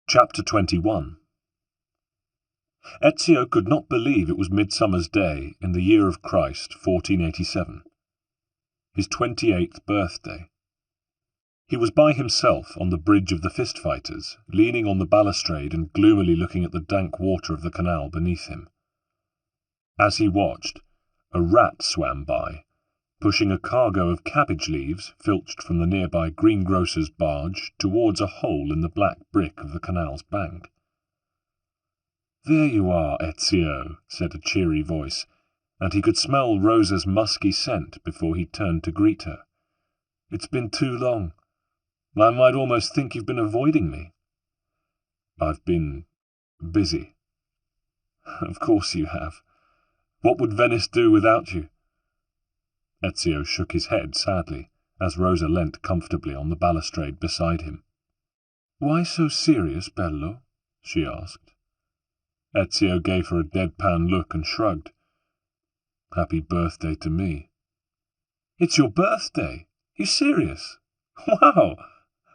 Chapter 21. Ezio could not believe it was Midsummer's Day in the year of Christ, 1487. His 28th birthday. He was by himself on the bridge of the fist-fighters, leaning on the balustrade and gloomily looking at the dank water of the canal beneath him. As he watched, a rat swam by, pushing a cargo of cabbage leaves filched from the nearby greengrocer's barge towards a hole in the black brick of the canal's bank. "There you are, Ezio," said a cheery voice, and he could smell Rosa's musky scent before he turned to greet her. "It's been too long. I might almost think you've been avoiding me." "I've been busy." "Of course you have. What would Venice do without you?" Ezio shook his head sadly, as Rosa leant comfortably on the balustrade beside him. "Why so serious, Bello?" she asked. Ezio gave her a deadpan look and shrugged. "Happy birthday to me." "It's your birthday? You serious? Wow!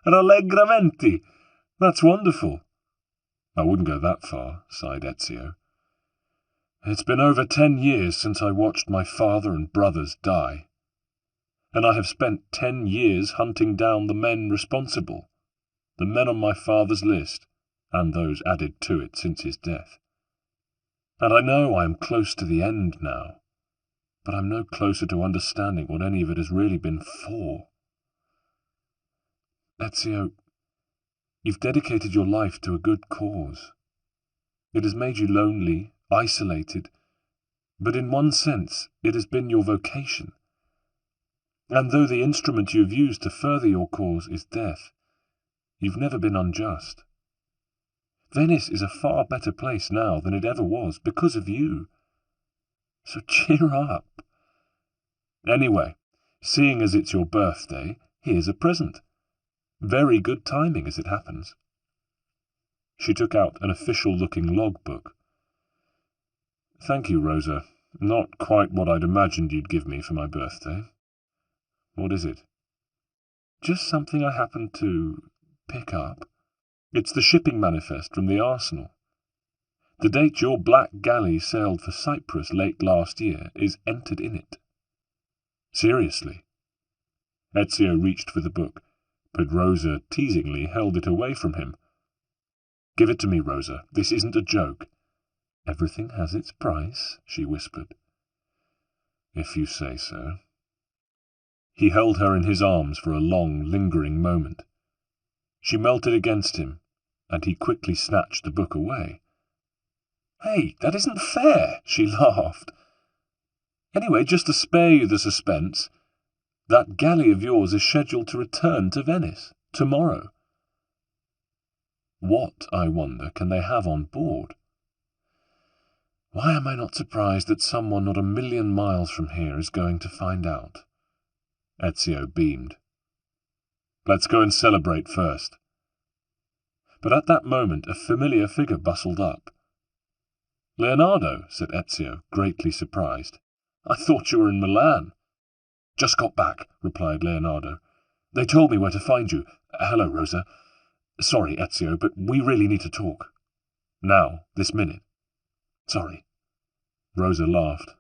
Rallegramenti! That's wonderful." "I wouldn't go that far," sighed Ezio. "It's been over 10 years since I watched my father and brothers die. And I have spent 10 years hunting down the men responsible, the men on my father's list, and those added to it since his death. And I know I am close to the end now, but I'm no closer to understanding what any of it has really been for. Ezio, you've dedicated your life to a good cause. It has made you lonely, isolated, but in one sense it has been your vocation. And though the instrument you have used to further your cause is death, you've never been unjust. Venice is a far better place now than it ever was because of you. So cheer up. Anyway, seeing as it's your birthday, here's a present. Very good timing as it happens." She took out an official-looking logbook. "Thank you, Rosa. Not quite what I'd imagined you'd give me for my birthday. What is it?" "Just something I happened to pick up. It's the shipping manifest from the Arsenal. The date your black galley sailed for Cyprus late last year is entered in it." "Seriously?" Ezio reached for the book, but Rosa teasingly held it away from him. "Give it to me, Rosa. This isn't a joke." "Everything has its price," she whispered. "If you say so." He held her in his arms for a long, lingering moment. She melted against him, and he quickly snatched the book away. "Hey, that isn't fair," she laughed. "Anyway, just to spare you the suspense, that galley of yours is scheduled to return to Venice tomorrow." What, I wonder, can they have on board? Why am I not surprised that someone not a million miles from here is going to find out? Ezio beamed. "Let's go and celebrate first." But at that moment a familiar figure bustled up. "Leonardo," said Ezio, greatly surprised. "I thought you were in Milan." "Just got back," replied Leonardo. "They told me where to find you. Hello, Rosa. Sorry, Ezio, but we really need to talk. Now, this minute." "Sorry." Rosa laughed.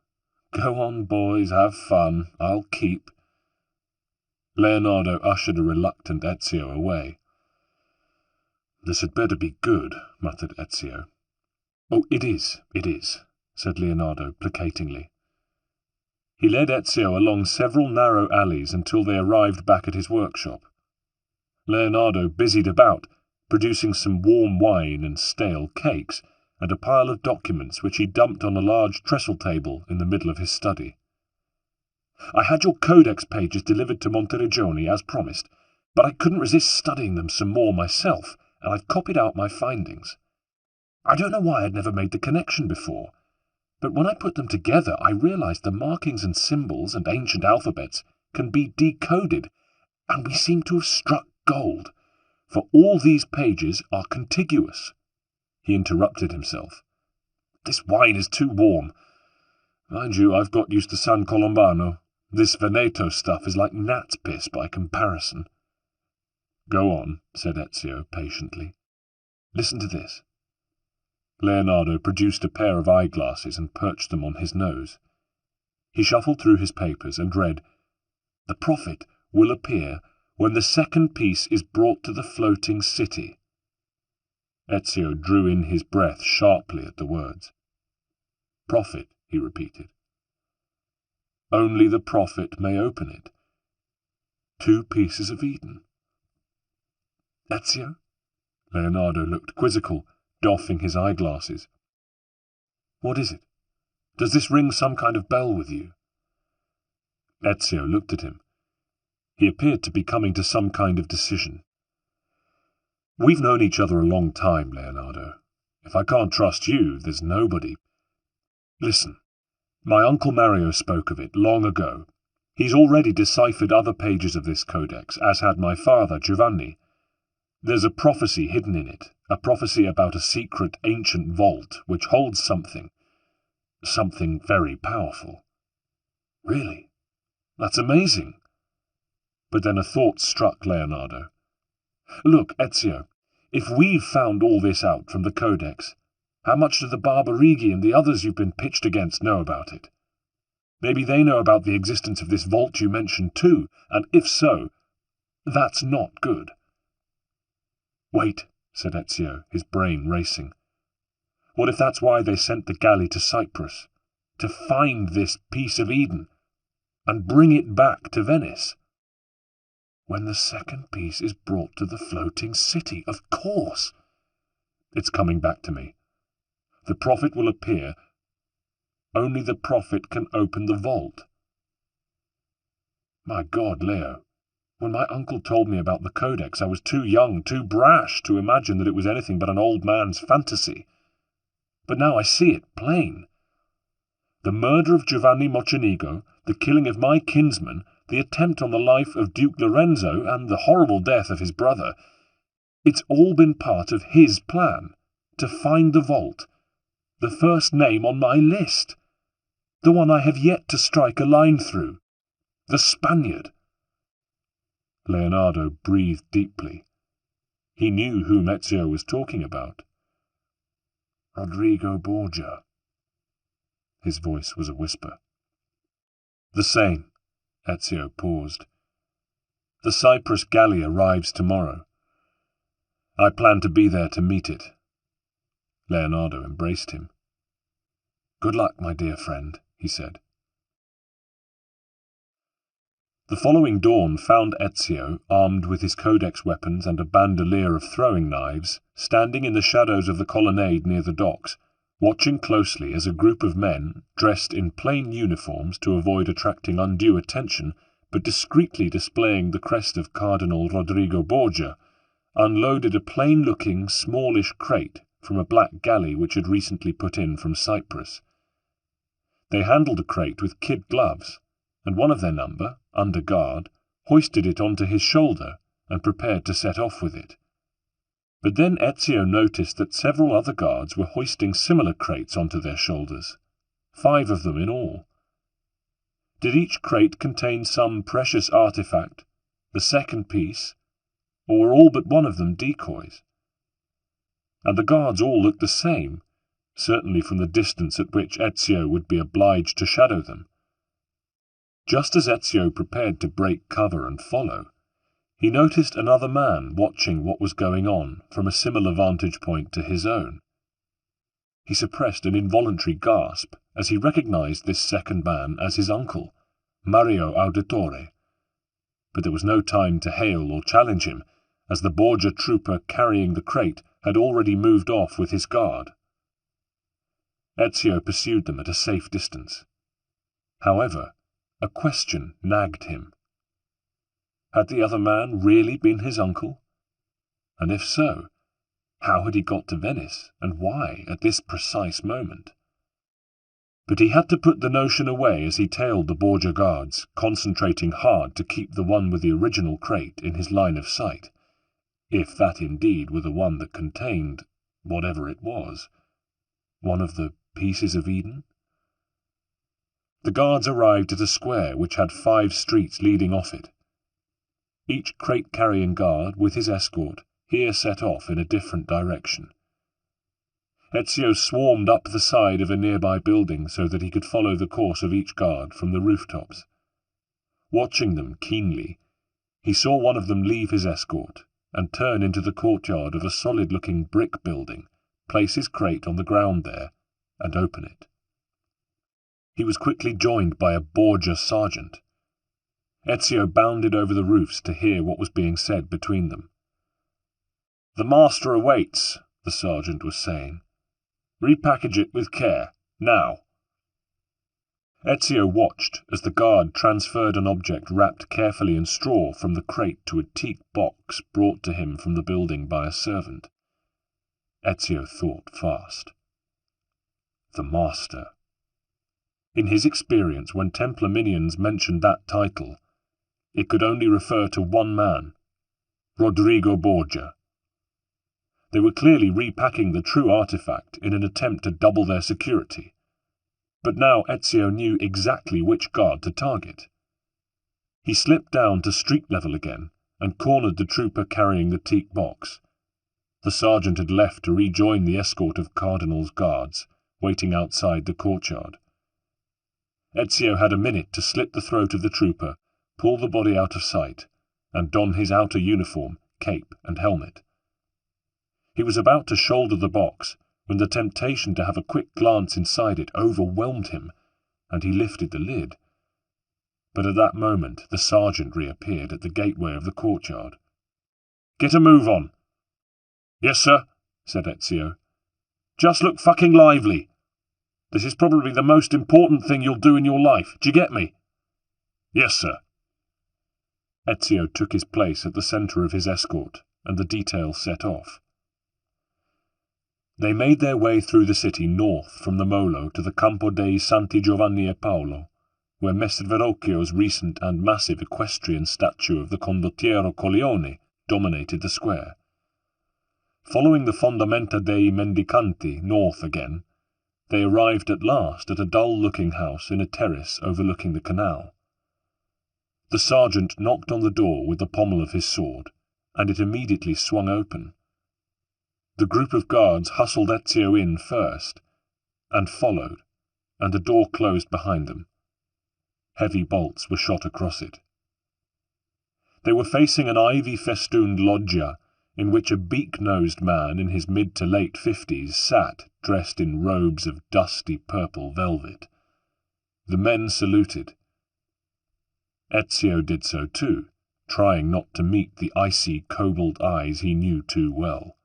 "Go on, boys, have fun. I'll keep." Leonardo ushered a reluctant Ezio away. "This had better be good," muttered Ezio. "Oh, it is, said Leonardo placatingly. He led Ezio along several narrow alleys until they arrived back at his workshop. Leonardo busied about, producing some warm wine and stale cakes, and a pile of documents which he dumped on a large trestle table in the middle of his study. "I had your codex pages delivered to Monteriggioni as promised, but I couldn't resist studying them some more myself, and I've copied out my findings. I don't know why I'd never made the connection before, but when I put them together I realized the markings and symbols and ancient alphabets can be decoded, and we seem to have struck gold, for all these pages are contiguous." He interrupted himself. "This wine is too warm. Mind you, I've got used to San Colombano. This Veneto stuff is like gnat's piss by comparison." "Go on," said Ezio patiently. Listen to this." Leonardo produced a pair of eyeglasses and perched them on his nose. He shuffled through his papers and read, "The prophet will appear when the second piece is brought to the floating city." Ezio drew in his breath sharply at the words. "Prophet," he repeated. "Only the prophet may open it. 2 pieces of Eden." "Ezio?" Leonardo looked quizzical, doffing his eyeglasses. "What is it? Does this ring some kind of bell with you?" Ezio looked at him. He appeared to be coming to some kind of decision. "We've known each other a long time, Leonardo. If I can't trust you, there's nobody. Listen, my Uncle Mario spoke of it long ago. He's already deciphered other pages of this codex, as had my father, Giovanni. There's a prophecy hidden in it, a prophecy about a secret ancient vault which holds something very powerful." "Really? That's amazing." But then a thought struck Leonardo. "Look, Ezio, if we've found all this out from the Codex, how much do the Barbarighi and the others you've been pitched against know about it? Maybe they know about the existence of this vault you mentioned too, and if so, that's not good." "Wait," said Ezio, his brain racing. "What if that's why they sent the galley to Cyprus? To find this piece of Eden, and bring it back to Venice?" "When the second piece is brought to the floating city, of course." "It's coming back to me. The prophet will appear. Only the prophet can open the vault." "My God, Leo, when my uncle told me about the Codex, I was too young, too brash to imagine that it was anything but an old man's fantasy. But now I see it plain. The murder of Giovanni Mocenigo, the killing of my kinsman, the attempt on the life of Duke Lorenzo, and the horrible death of his brother, it's all been part of his plan, to find the vault, the first name on my list, the one I have yet to strike a line through, the Spaniard." Leonardo breathed deeply. He knew whom Ezio was talking about. "Rodrigo Borgia." His voice was a whisper. "The same." Ezio paused. "The Cyprus galley arrives tomorrow. I plan to be there to meet it." Leonardo embraced him. "Good luck, my dear friend," he said. The following dawn found Ezio, armed with his codex weapons and a bandolier of throwing knives, standing in the shadows of the colonnade near the docks, watching closely as a group of men, dressed in plain uniforms to avoid attracting undue attention, but discreetly displaying the crest of Cardinal Rodrigo Borgia, unloaded a plain-looking, smallish crate from a black galley which had recently put in from Cyprus. They handled the crate with kid gloves, and one of their number, under guard, hoisted it onto his shoulder and prepared to set off with it. But then Ezio noticed that several other guards were hoisting similar crates onto their shoulders, 5 of them in all. Did each crate contain some precious artifact, the second piece, or were all but one of them decoys? And the guards all looked the same, certainly from the distance at which Ezio would be obliged to shadow them. Just as Ezio prepared to break cover and follow, he noticed another man watching what was going on from a similar vantage point to his own. He suppressed an involuntary gasp as he recognized this second man as his uncle, Mario Auditore. But there was no time to hail or challenge him, as the Borgia trooper carrying the crate had already moved off with his guard. Ezio pursued them at a safe distance. However, a question nagged him. Had the other man really been his uncle? And if so, how had he got to Venice, and why at this precise moment? But he had to put the notion away as he tailed the Borgia guards, concentrating hard to keep the one with the original crate in his line of sight, if that indeed were the one that contained, whatever it was, one of the pieces of Eden. The guards arrived at a square which had 5 streets leading off it. Each crate-carrying guard, with his escort, here set off in a different direction. Ezio swarmed up the side of a nearby building so that he could follow the course of each guard from the rooftops. Watching them keenly, he saw one of them leave his escort and turn into the courtyard of a solid-looking brick building, place his crate on the ground there, and open it. He was quickly joined by a Borgia sergeant. Ezio bounded over the roofs to hear what was being said between them. "The master awaits," the sergeant was saying. "Repackage it with care, now." Ezio watched as the guard transferred an object wrapped carefully in straw from the crate to a teak box brought to him from the building by a servant. Ezio thought fast. The master. In his experience, when Templar minions mentioned that title, it could only refer to one man, Rodrigo Borgia. They were clearly repacking the true artifact in an attempt to double their security. But now Ezio knew exactly which guard to target. He slipped down to street level again and cornered the trooper carrying the teak box. The sergeant had left to rejoin the escort of Cardinal's guards, waiting outside the courtyard. Ezio had a minute to slit the throat of the trooper, pull the body out of sight, and don his outer uniform, cape and helmet. He was about to shoulder the box when the temptation to have a quick glance inside it overwhelmed him, and he lifted the lid. But at that moment the sergeant reappeared at the gateway of the courtyard. "Get a move on." "Yes, sir," said Ezio. "Just look fucking lively. This is probably the most important thing you'll do in your life. Do you get me?" "Yes, sir." Ezio took his place at the centre of his escort, and the detail set off. They made their way through the city north from the Molo to the Campo dei Santi Giovanni e Paolo, where Messer Verrocchio's recent and massive equestrian statue of the Condottiero Colleone dominated the square. Following the Fondamenta dei Mendicanti north again, they arrived at last at a dull-looking house in a terrace overlooking the canal. The sergeant knocked on the door with the pommel of his sword, and it immediately swung open. The group of guards hustled Ezio in first, and followed, and the door closed behind them. Heavy bolts were shot across it. They were facing an ivy-festooned loggia in which a beak-nosed man in his mid to late 50s sat, dressed in robes of dusty purple velvet. The men saluted. Ezio did so too, trying not to meet the icy cobalt eyes he knew too well.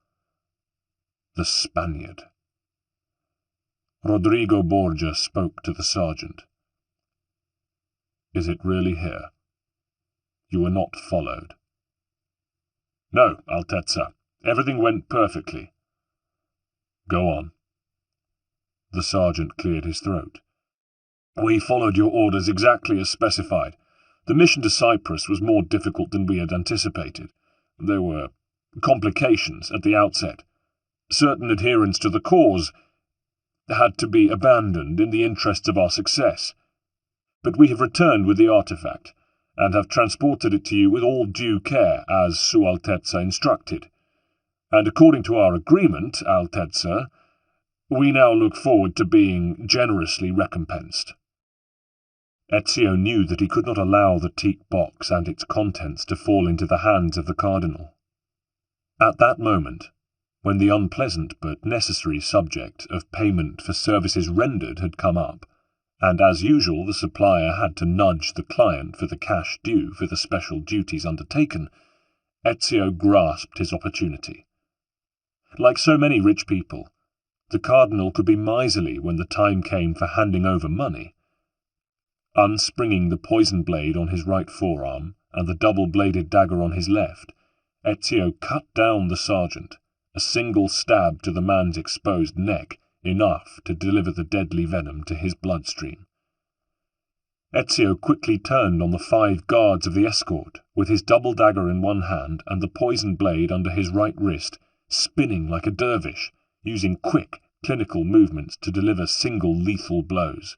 The Spaniard. Rodrigo Borgia spoke to the sergeant. "Is it really here? You were not followed?" "No, Altezza. Everything went perfectly." "Go on." The sergeant cleared his throat. "We followed your orders exactly as specified. The mission to Cyprus was more difficult than we had anticipated. There were complications at the outset. Certain adherents to the cause had to be abandoned in the interests of our success. But we have returned with the artifact, and have transported it to you with all due care, as Sua Altezza instructed. And according to our agreement, Altezza, we now look forward to being generously recompensed." Ezio knew that he could not allow the teak box and its contents to fall into the hands of the cardinal. At that moment, when the unpleasant but necessary subject of payment for services rendered had come up, and as usual the supplier had to nudge the client for the cash due for the special duties undertaken, Ezio grasped his opportunity. Like so many rich people, the cardinal could be miserly when the time came for handing over money. Unspringing the poison blade on his right forearm and the double-bladed dagger on his left, Ezio cut down the sergeant, a single stab to the man's exposed neck, enough to deliver the deadly venom to his bloodstream. Ezio quickly turned on the 5 guards of the escort, with his double dagger in one hand and the poison blade under his right wrist, spinning like a dervish, using quick, clinical movements to deliver single lethal blows.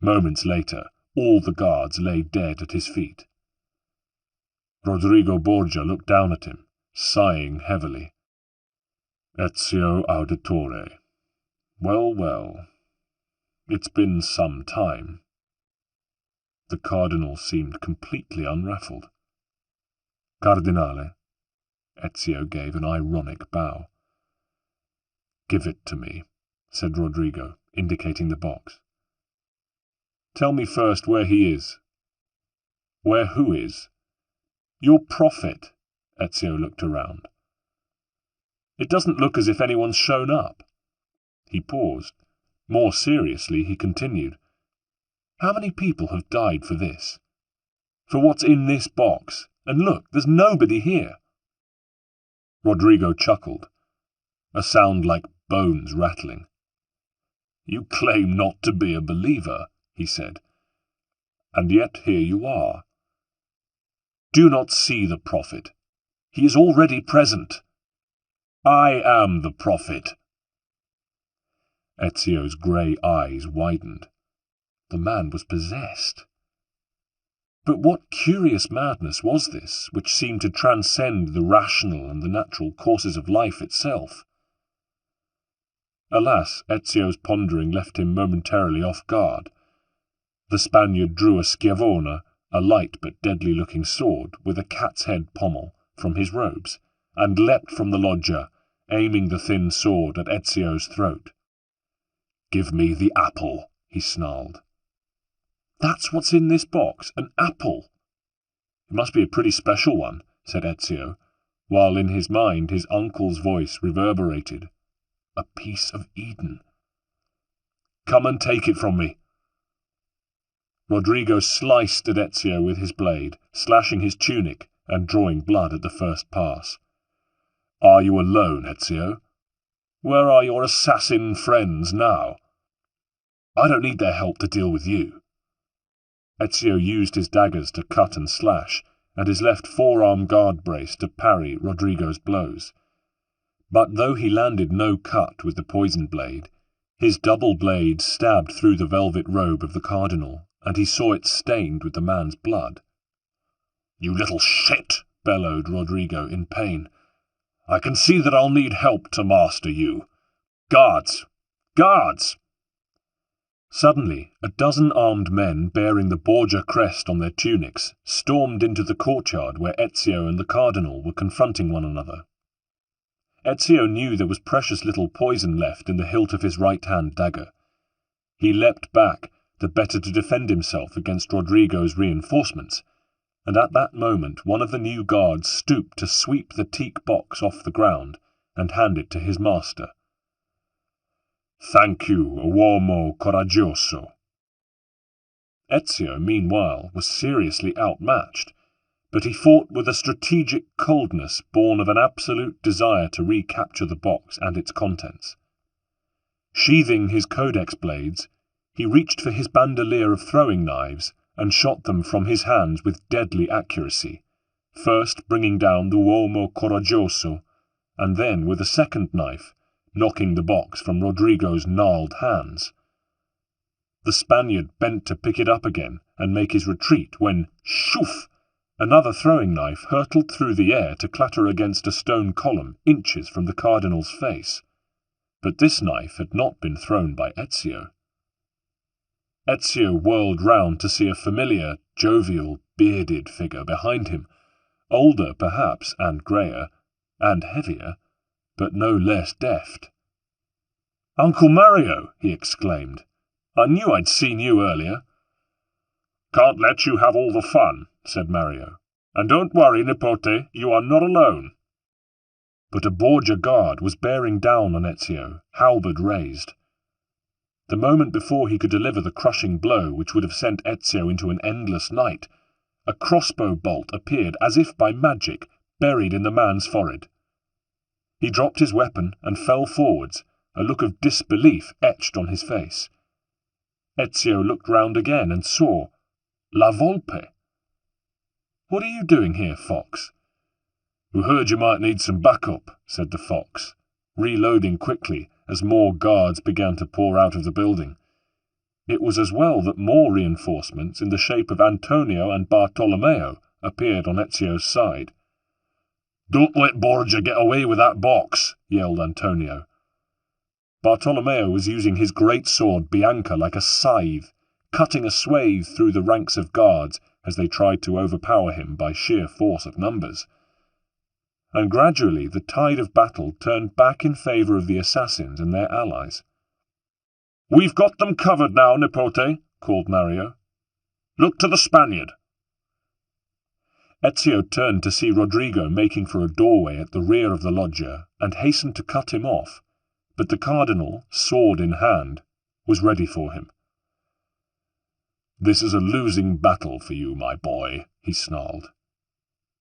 Moments later, all the guards lay dead at his feet. Rodrigo Borgia looked down at him, sighing heavily. Ezio Auditore. Well, well, it's been some time. The cardinal seemed completely unruffled. Cardinale. Ezio gave an ironic bow. Give it to me, said Rodrigo, indicating the box. Tell me first where he is. Where who is? Your prophet. Ezio looked around. It doesn't look as if anyone's shown up. He paused. More seriously, he continued. How many people have died for this? For what's in this box? And look, there's nobody here. Rodrigo chuckled, a sound like bones rattling. You claim not to be a believer, he said, and yet here you are. Do not see the prophet. He is already present. I am the prophet. Ezio's grey eyes widened. The man was possessed. But what curious madness was this, which seemed to transcend the rational and the natural courses of life itself? Alas, Ezio's pondering left him momentarily off guard. The Spaniard drew a schiavona, a light but deadly-looking sword with a cat's head pommel, from his robes, and leapt from the loggia, aiming the thin sword at Ezio's throat. Give me the apple, he snarled. That's what's in this box, an apple. It must be a pretty special one, said Ezio, while in his mind his uncle's voice reverberated. A piece of Eden. Come and take it from me. Rodrigo sliced at Ezio with his blade, slashing his tunic and drawing blood at the first pass. Are you alone, Ezio? Where are your assassin friends now? I don't need their help to deal with you. Ezio used his daggers to cut and slash, and his left forearm guard brace to parry Rodrigo's blows. But though he landed no cut with the poisoned blade, his double blade stabbed through the velvet robe of the cardinal, and he saw it stained with the man's blood. You little shit, bellowed Rodrigo in pain. I can see that I'll need help to master you. Guards! Guards! Suddenly, a dozen armed men bearing the Borgia crest on their tunics stormed into the courtyard where Ezio and the cardinal were confronting one another. Ezio knew there was precious little poison left in the hilt of his right-hand dagger. He leapt back, the better to defend himself against Rodrigo's reinforcements, and at that moment one of the new guards stooped to sweep the teak box off the ground and hand it to his master. Thank you, uomo coraggioso. Ezio, meanwhile, was seriously outmatched, but he fought with a strategic coldness born of an absolute desire to recapture the box and its contents. Sheathing his codex blades, he reached for his bandolier of throwing knives and shot them from his hands with deadly accuracy, first bringing down the uomo coraggioso, and then with a second knife, knocking the box from Rodrigo's gnarled hands. The Spaniard bent to pick it up again and make his retreat when, shoof! Another throwing knife hurtled through the air to clatter against a stone column inches from the cardinal's face. But this knife had not been thrown by Ezio. Ezio whirled round to see a familiar, jovial, bearded figure behind him, older perhaps, and greyer, and heavier, but no less deft. "Uncle Mario!" he exclaimed. "I knew I'd seen you earlier." "Can't let you have all the fun," said Mario. "And don't worry, Nipote, you are not alone." But a Borgia guard was bearing down on Ezio, halberd raised. The moment before he could deliver the crushing blow which would have sent Ezio into an endless night, a crossbow bolt appeared as if by magic, buried in the man's forehead. He dropped his weapon and fell forwards, a look of disbelief etched on his face. Ezio looked round again and saw La Volpe. "What are you doing here, Fox?" "We heard you might need some backup," said the Fox, reloading quickly as more guards began to pour out of the building. It was as well that more reinforcements in the shape of Antonio and Bartolomeo appeared on Ezio's side. "Don't let Borgia get away with that box," yelled Antonio. Bartolomeo was using his great sword Bianca like a scythe, cutting a swathe through the ranks of guards as they tried to overpower him by sheer force of numbers. And gradually the tide of battle turned back in favour of the assassins and their allies. "We've got them covered now, Nipote," called Mario. "Look to the Spaniard." Ezio turned to see Rodrigo making for a doorway at the rear of the loggia and hastened to cut him off, but the cardinal, sword in hand, was ready for him. "This is a losing battle for you, my boy," he snarled.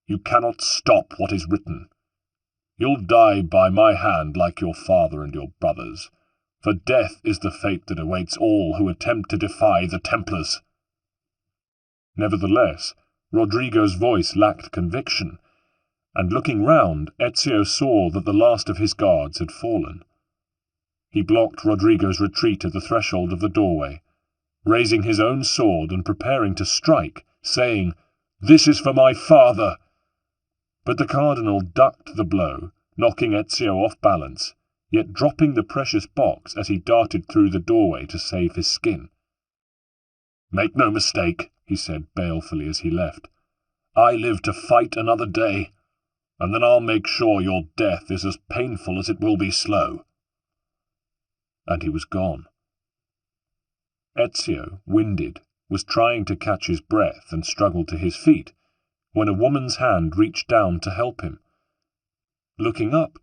"You cannot stop what is written. You'll die by my hand like your father and your brothers, for death is the fate that awaits all who attempt to defy the Templars." Nevertheless, Rodrigo's voice lacked conviction, and looking round, Ezio saw that the last of his guards had fallen. He blocked Rodrigo's retreat at the threshold of the doorway, raising his own sword and preparing to strike, saying, "This is for my father!" But the cardinal ducked the blow, knocking Ezio off balance, yet dropping the precious box as he darted through the doorway to save his skin. "Make no mistake," he said balefully as he left. "I live to fight another day, and then I'll make sure your death is as painful as it will be slow." And he was gone. Ezio, winded, was trying to catch his breath and struggled to his feet, when a woman's hand reached down to help him. Looking up,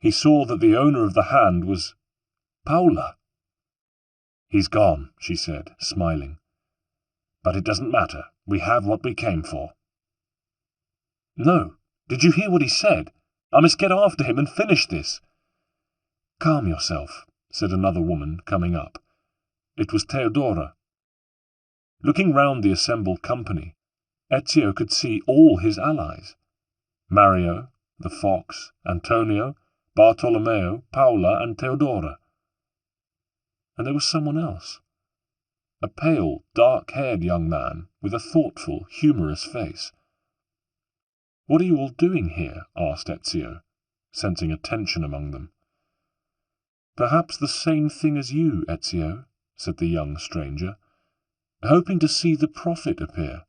he saw that the owner of the hand was Paola. "He's gone," she said, smiling. "But it doesn't matter. We have what we came for." "No. Did you hear what he said? I must get after him and finish this." "Calm yourself," said another woman, coming up. It was Theodora. Looking round the assembled company, Ezio could see all his allies. Mario, the fox, Antonio, Bartolomeo, Paola, and Theodora. And there was someone else. A pale, dark-haired young man with a thoughtful, humorous face. "What are you all doing here?" asked Ezio, sensing a tension among them. "Perhaps the same thing as you, Ezio," said the young stranger, "hoping to see the prophet appear."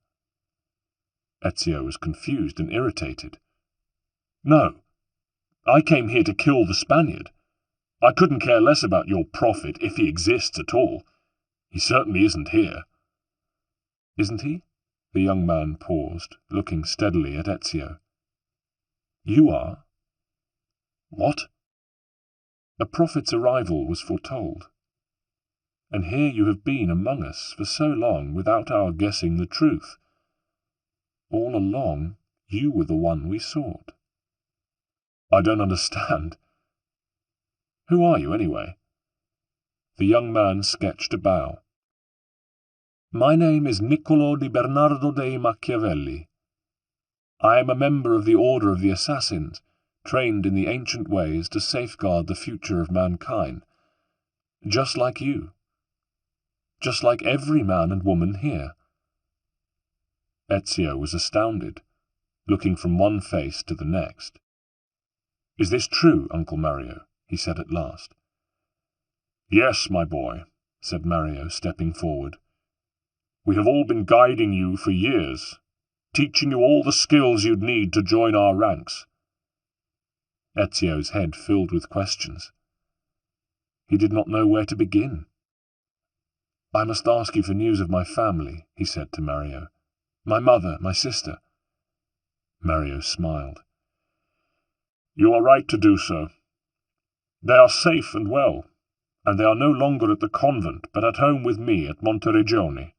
Ezio was confused and irritated. "No, I came here to kill the Spaniard. I couldn't care less about your prophet if he exists at all. He certainly isn't here." "Isn't he?" The young man paused, looking steadily at Ezio. "You are." "What?" "A prophet's arrival was foretold. And here you have been among us for so long without our guessing the truth. All along, you were the one we sought." "I don't understand. Who are you, anyway?" The young man sketched a bow. "My name is Niccolo di Bernardo dei Machiavelli. I am a member of the Order of the Assassins, trained in the ancient ways to safeguard the future of mankind. Just like you. Just like every man and woman here." Ezio was astounded, looking from one face to the next. "Is this true, Uncle Mario?" he said at last. "Yes, my boy," said Mario, stepping forward. "We have all been guiding you for years, teaching you all the skills you'd need to join our ranks." Ezio's head filled with questions. He did not know where to begin. "I must ask you for news of my family," he said to Mario. "My mother, my sister." Mario smiled. "You are right to do so. They are safe and well, and they are no longer at the convent, but at home with me at Monteregione.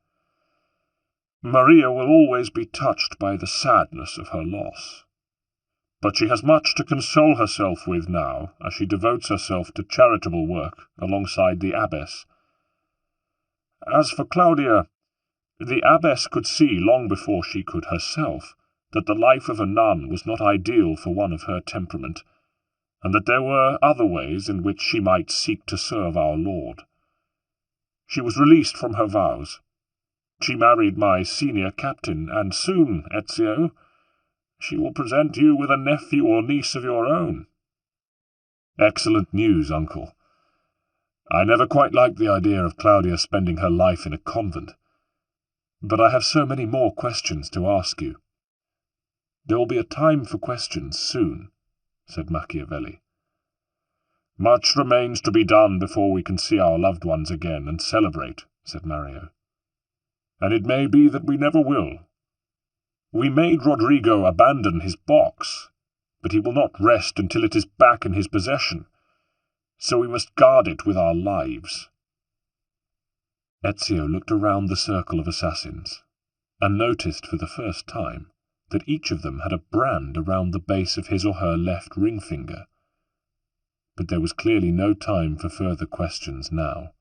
Maria will always be touched by the sadness of her loss. But she has much to console herself with now, as she devotes herself to charitable work alongside the abbess. As for Claudia, the abbess could see long before she could herself that the life of a nun was not ideal for one of her temperament, and that there were other ways in which she might seek to serve our Lord. She was released from her vows. She married my senior captain, and soon, Ezio, She will present you with a nephew or niece of your own." "Excellent news, uncle. I never quite liked the idea of Claudia spending her life in a convent. But I have so many more questions to ask you." "There will be a time for questions soon," said Machiavelli. "Much remains to be done before we can see our loved ones again and celebrate," said Mario. "And it may be that we never will. We made Rodrigo abandon his box, but he will not rest until it is back in his possession, so we must guard it with our lives." Ezio looked around the circle of assassins, and noticed for the first time that each of them had a brand around the base of his or her left ring finger. But there was clearly no time for further questions now.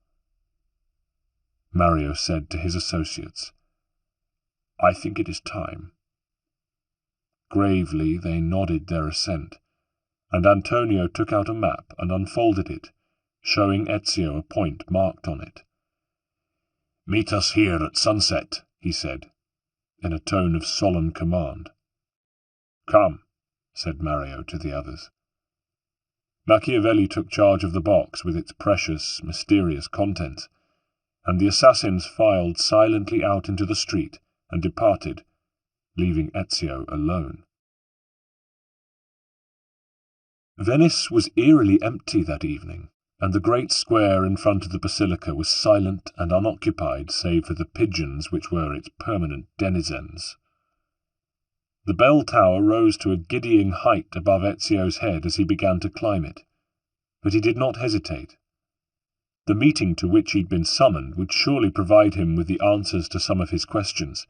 Mario said to his associates, "I think it is time." Gravely they nodded their assent, and Antonio took out a map and unfolded it, showing Ezio a point marked on it. "Meet us here at sunset," he said, in a tone of solemn command. "Come," said Mario to the others. Machiavelli took charge of the box with its precious, mysterious contents, and the assassins filed silently out into the street and departed, leaving Ezio alone. Venice was eerily empty that evening, and the great square in front of the basilica was silent and unoccupied save for the pigeons which were its permanent denizens. The bell tower rose to a giddying height above Ezio's head as he began to climb it, but he did not hesitate. The meeting to which he had been summoned would surely provide him with the answers to some of his questions,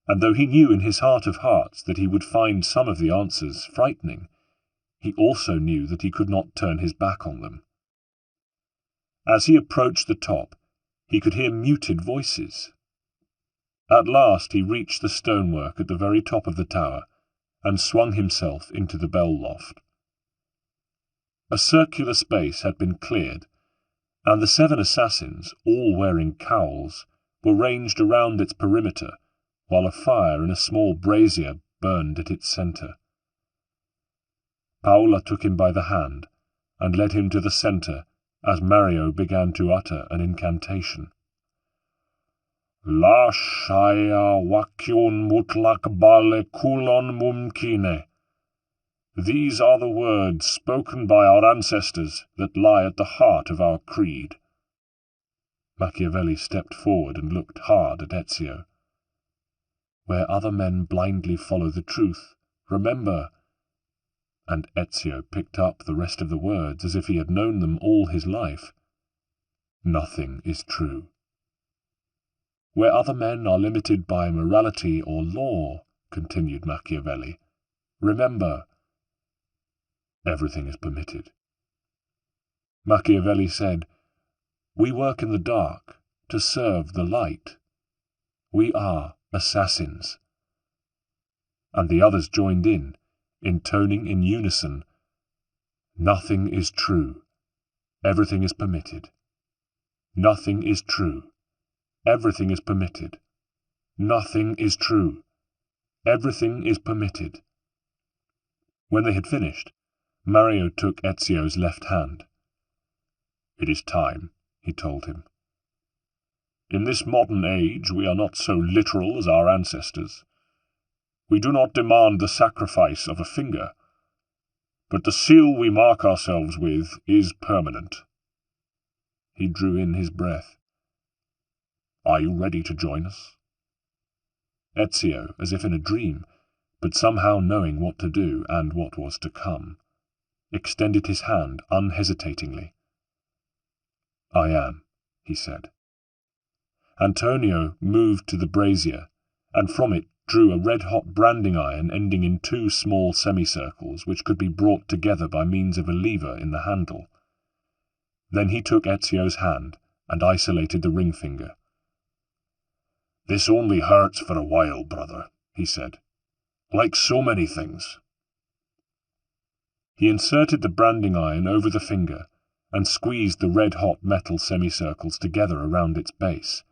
and though he knew in his heart of hearts that he would find some of the answers frightening, he also knew that he could not turn his back on them. As he approached the top, he could hear muted voices. At last he reached the stonework at the very top of the tower, and swung himself into the bell loft. A circular space had been cleared, and the 7 assassins, all wearing cowls, were ranged around its perimeter, while a fire in a small brazier burned at its centre. Paola took him by the hand, and led him to the centre as Mario began to utter an incantation. La shaya wakyun mutlak bale kulon mumkine. These are the words spoken by our ancestors that lie at the heart of our creed. Machiavelli stepped forward and looked hard at Ezio. Where other men blindly follow the truth, remember. And Ezio picked up the rest of the words as if he had known them all his life. Nothing is true. Where other men are limited by morality or law, continued Machiavelli, remember. Everything is permitted. Machiavelli said, We work in the dark to serve the light. We are assassins. And the others joined in, intoning in unison, Nothing is true. Everything is permitted. Nothing is true. Everything is permitted. Nothing is true. Everything is permitted. When they had finished, Mario took Ezio's left hand. It is time, he told him. In this modern age we are not so literal as our ancestors. We do not demand the sacrifice of a finger, but the seal we mark ourselves with is permanent. He drew in his breath. Are you ready to join us? Ezio, as if in a dream, but somehow knowing what to do and what was to come, extended his hand unhesitatingly. I am, he said. Antonio moved to the brazier, and from it drew a red-hot branding iron ending in 2 small semicircles which could be brought together by means of a lever in the handle. Then he took Ezio's hand and isolated the ring finger. This only hurts for a while, brother, he said, like so many things. He inserted the branding iron over the finger and squeezed the red-hot metal semicircles together around its base.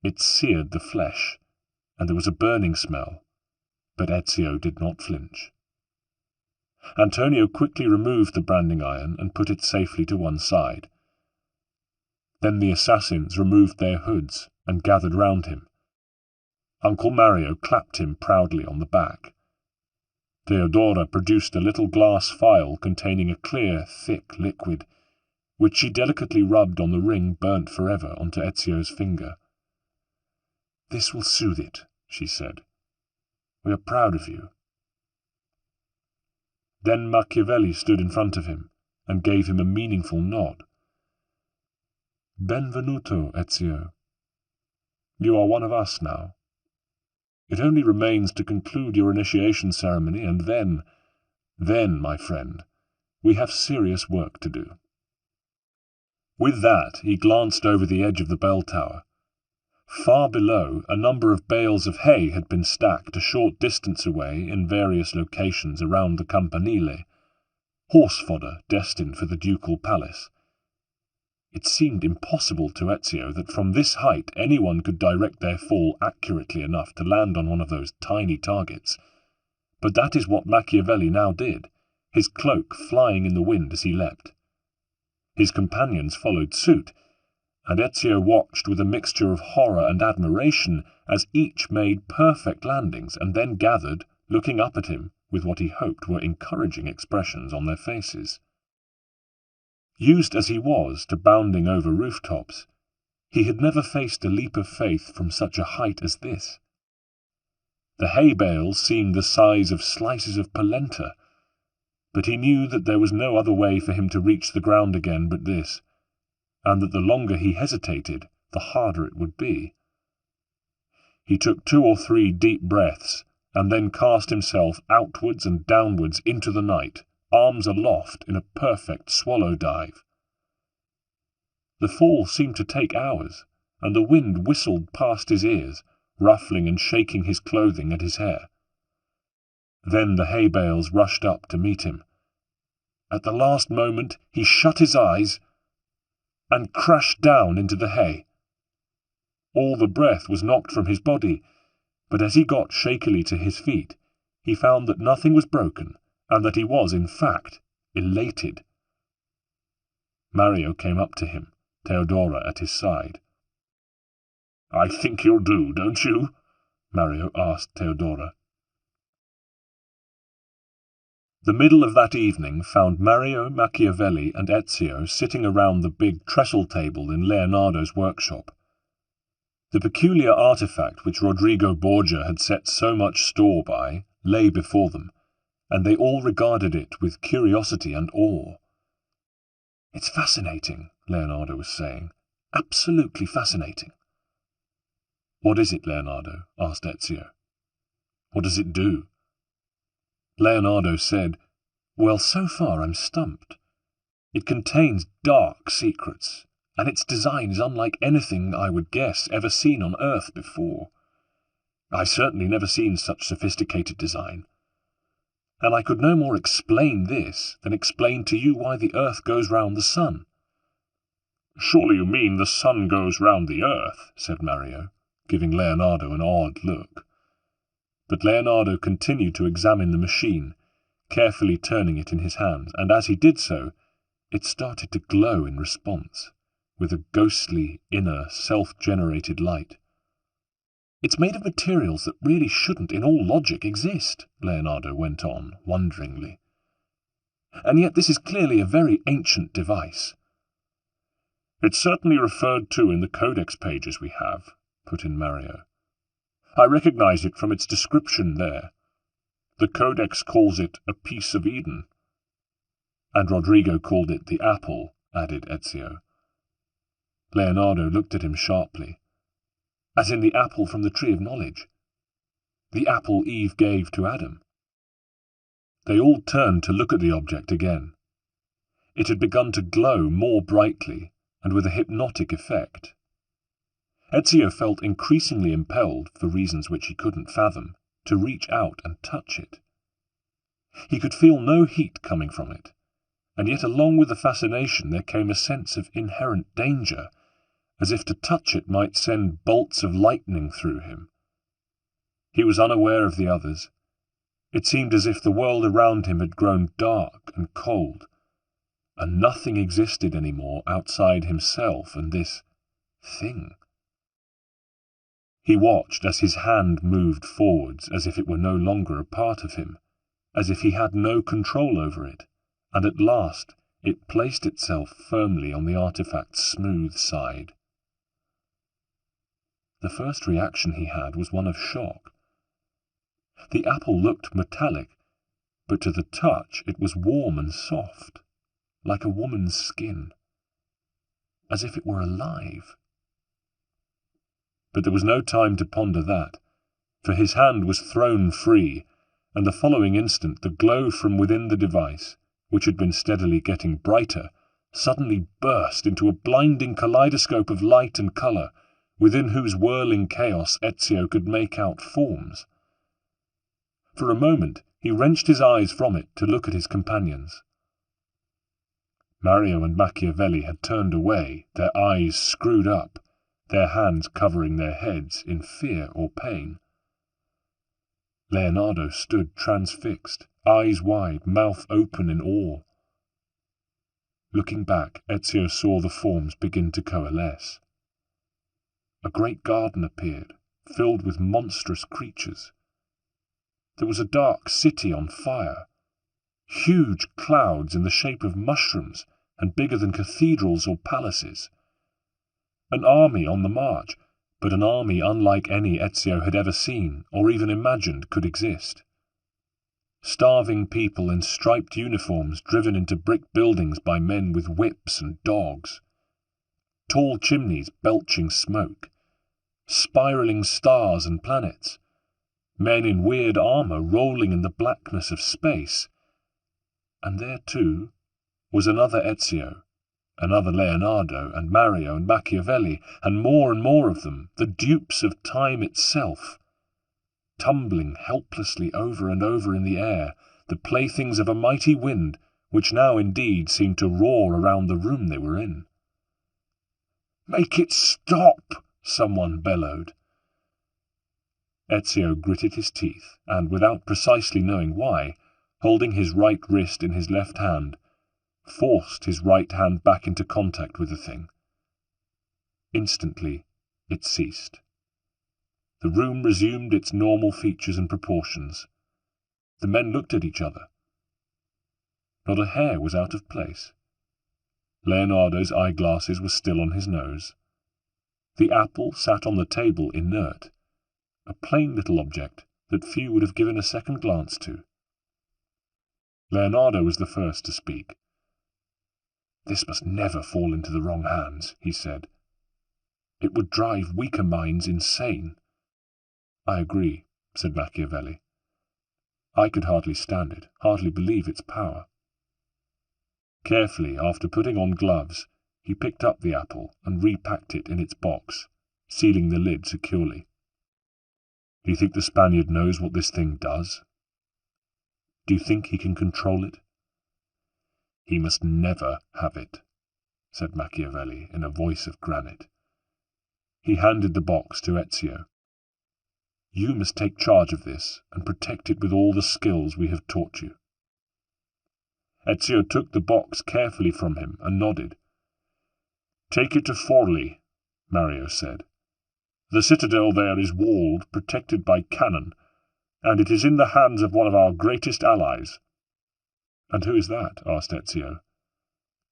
It seared the flesh, and there was a burning smell, but Ezio did not flinch. Antonio quickly removed the branding iron and put it safely to one side. Then the assassins removed their hoods and gathered round him. Uncle Mario clapped him proudly on the back. Theodora produced a little glass phial containing a clear, thick liquid, which she delicately rubbed on the ring burnt forever onto Ezio's finger. "This will soothe it," she said. "We are proud of you." Then Machiavelli stood in front of him and gave him a meaningful nod. "Benvenuto, Ezio. You are one of us now. It only remains to conclude your initiation ceremony, and then, my friend, we have serious work to do." With that, he glanced over the edge of the bell tower. Far below, a number of bales of hay had been stacked a short distance away in various locations around the Campanile, horse fodder destined for the ducal palace. It seemed impossible to Ezio that from this height anyone could direct their fall accurately enough to land on one of those tiny targets. But that is what Machiavelli now did, his cloak flying in the wind as he leapt. His companions followed suit, and Ezio watched with a mixture of horror and admiration as each made perfect landings and then gathered, looking up at him with what he hoped were encouraging expressions on their faces. Used as he was to bounding over rooftops, he had never faced a leap of faith from such a height as this. The hay bales seemed the size of slices of polenta, but he knew that there was no other way for him to reach the ground again but this, and that the longer he hesitated, the harder it would be. He took 2 or 3 deep breaths, and then cast himself outwards and downwards into the night, arms aloft in a perfect swallow dive. The fall seemed to take hours, and the wind whistled past his ears, ruffling and shaking his clothing and his hair. Then the hay bales rushed up to meet him. At the last moment he shut his eyes and crashed down into the hay. All the breath was knocked from his body, but as he got shakily to his feet, he found that nothing was broken, and that he was, in fact, elated. Mario came up to him, Theodora at his side. "I think you'll do, don't you?" Mario asked Theodora. The middle of that evening found Mario, Machiavelli, and Ezio sitting around the big trestle table in Leonardo's workshop. The peculiar artifact which Rodrigo Borgia had set so much store by lay before them, and they all regarded it with curiosity and awe. "It's fascinating," Leonardo was saying. "Absolutely fascinating." "What is it, Leonardo?" asked Ezio. "What does it do?" Leonardo said, "Well, so far I'm stumped. It contains dark secrets, and its design is unlike anything I would guess ever seen on Earth before. I've certainly never seen such sophisticated design. And I could no more explain this than explain to you why the Earth goes round the sun." "Surely you mean the sun goes round the Earth," said Mario, giving Leonardo an odd look. But Leonardo continued to examine the machine, carefully turning it in his hand, and as he did so, it started to glow in response, with a ghostly, inner, self-generated light. "It's made of materials that really shouldn't, in all logic, exist," Leonardo went on, wonderingly. "And yet this is clearly a very ancient device." "It's certainly referred to in the codex pages we have," put in Mario. "I recognize it from its description there. The codex calls it a piece of Eden." "And Rodrigo called it the apple," added Ezio. Leonardo looked at him sharply. "As in the apple from the tree of knowledge? The apple Eve gave to Adam?" They all turned to look at the object again. It had begun to glow more brightly, and with a hypnotic effect. Ezio felt increasingly impelled, for reasons which he couldn't fathom, to reach out and touch it. He could feel no heat coming from it, and yet along with the fascination there came a sense of inherent danger, as if to touch it might send bolts of lightning through him. He was unaware of the others, It seemed as if the world around him had grown dark and cold, and nothing existed anymore outside himself and this thing. He watched as his hand moved forwards as if it were no longer a part of him, as if he had no control over it, and at last it placed itself firmly on the artifact's smooth side. The first reaction he had was one of shock. The apple looked metallic, but to the touch it was warm and soft, like a woman's skin, as if it were alive. But there was no time to ponder that, for his hand was thrown free, and the following instant the glow from within the device, which had been steadily getting brighter, suddenly burst into a blinding kaleidoscope of light and colour, within whose whirling chaos Ezio could make out forms. For a moment he wrenched his eyes from it to look at his companions. Mario and Machiavelli had turned away, their eyes screwed up, their hands covering their heads in fear or pain. Leonardo stood transfixed, eyes wide, mouth open in awe. Looking back, Ezio saw the forms begin to coalesce. A great garden appeared, filled with monstrous creatures. There was a dark city on fire, huge clouds in the shape of mushrooms and bigger than cathedrals or palaces. An army on the march, but an army unlike any Ezio had ever seen or even imagined could exist. Starving people in striped uniforms driven into brick buildings by men with whips and dogs. Tall chimneys belching smoke. Spiralling stars and planets. Men in weird armour rolling in the blackness of space. And there, too, was another Ezio, another Leonardo and Mario and Machiavelli, and more of them, the dupes of time itself, tumbling helplessly over and over in the air, the playthings of a mighty wind, which now indeed seemed to roar around the room they were in. "Make it stop!" someone bellowed. Ezio gritted his teeth, and, without precisely knowing why, holding his right wrist in his left hand, forced his right hand back into contact with the thing. Instantly, it ceased. The room resumed its normal features and proportions. The men looked at each other. Not a hair was out of place. Leonardo's eyeglasses were still on his nose. The apple sat on the table inert, a plain little object that few would have given a second glance to. Leonardo was the first to speak. "This must never fall into the wrong hands," he said. "It would drive weaker minds insane." "I agree," said Machiavelli. "I could hardly stand it, hardly believe its power." Carefully, after putting on gloves, he picked up the apple and repacked it in its box, sealing the lid securely. "Do you think the Spaniard knows what this thing does? Do you think he can control it?" "He must never have it," said Machiavelli in a voice of granite. He handed the box to Ezio. "You must take charge of this and protect it with all the skills we have taught you." Ezio took the box carefully from him and nodded. "Take it to Forli," Mario said. "The citadel there is walled, protected by cannon, and it is in the hands of one of our greatest allies." "And who is that?" asked Ezio.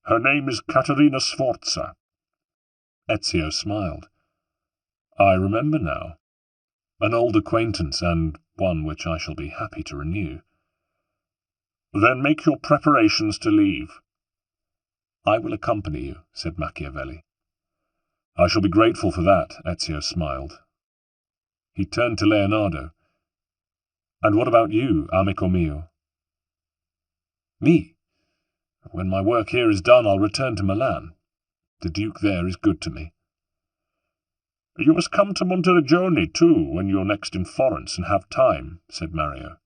"Her name is Caterina Sforza." Ezio smiled. "I remember now. An old acquaintance, and one which I shall be happy to renew." "Then make your preparations to leave." "I will accompany you," said Machiavelli. "I shall be grateful for that," Ezio smiled. He turned to Leonardo. "And what about you, amico mio?" "Me? When my work here is done, I'll return to Milan. The Duke there is good to me." "You must come to Monteriggioni, too, when you're next in Florence and have time," said Mario.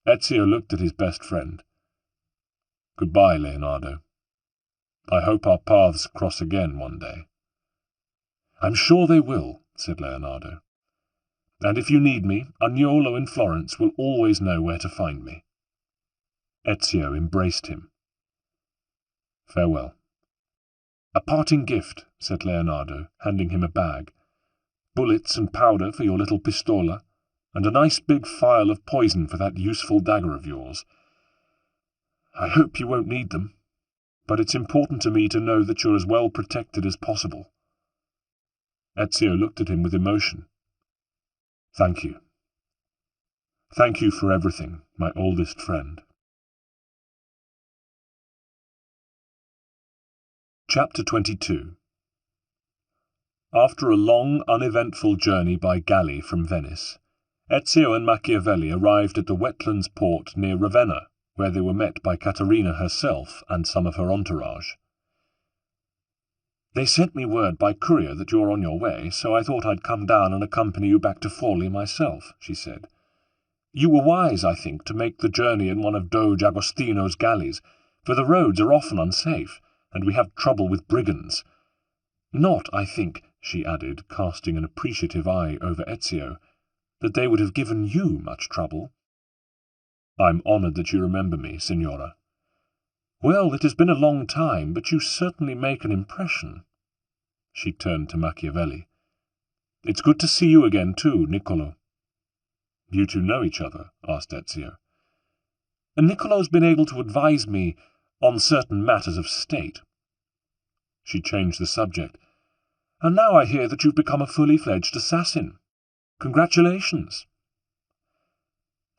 Ezio looked at his best friend. "Goodbye, Leonardo. I hope our paths cross again one day." "I'm sure they will," said Leonardo. And if you need me, Agnolo in Florence will always know where to find me." Ezio embraced him. "Farewell." "A parting gift," said Leonardo, handing him a bag. "Bullets and powder for your little pistola, and a nice big phial of poison for that useful dagger of yours. I hope you won't need them, but it's important to me to know that you're as well protected as possible." Ezio looked at him with emotion. "Thank you. Thank you for everything, my oldest friend." Chapter 22. After a long, uneventful journey by galley from Venice, Ezio and Machiavelli arrived at the wetlands port near Ravenna, where they were met by Caterina herself and some of her entourage. "They sent me word by courier that you're on your way, so I thought I'd come down and accompany you back to Forli myself," she said. "You were wise, I think, to make the journey in one of Doge Agostino's galleys, for the roads are often unsafe, and we have trouble with brigands. Not, I think," she added, casting an appreciative eye over Ezio, "that they would have given you much trouble." "I'm honoured that you remember me, Signora." "Well, it has been a long time, but you certainly make an impression." She turned to Machiavelli. "It's good to see you again, too, Niccolo." "You two know each other?" asked Ezio. "Niccolo's been able to advise me on certain matters of state." She changed the subject. "And now I hear that you've become a fully fledged assassin. Congratulations."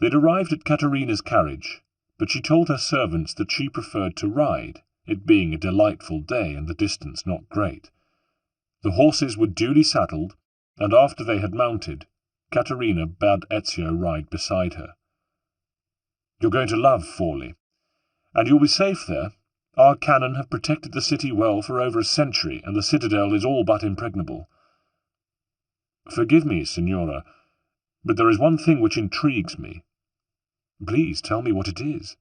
They'd arrived at Caterina's carriage, but she told her servants that she preferred to ride, it being a delightful day and the distance not great. The horses were duly saddled, and after they had mounted, Caterina bade Ezio ride beside her. "You're going to love Forli, and you'll be safe there. Our cannon have protected the city well for over a century, and the citadel is all but impregnable." "Forgive me, Signora, but there is one thing which intrigues me." "Please tell me what it is."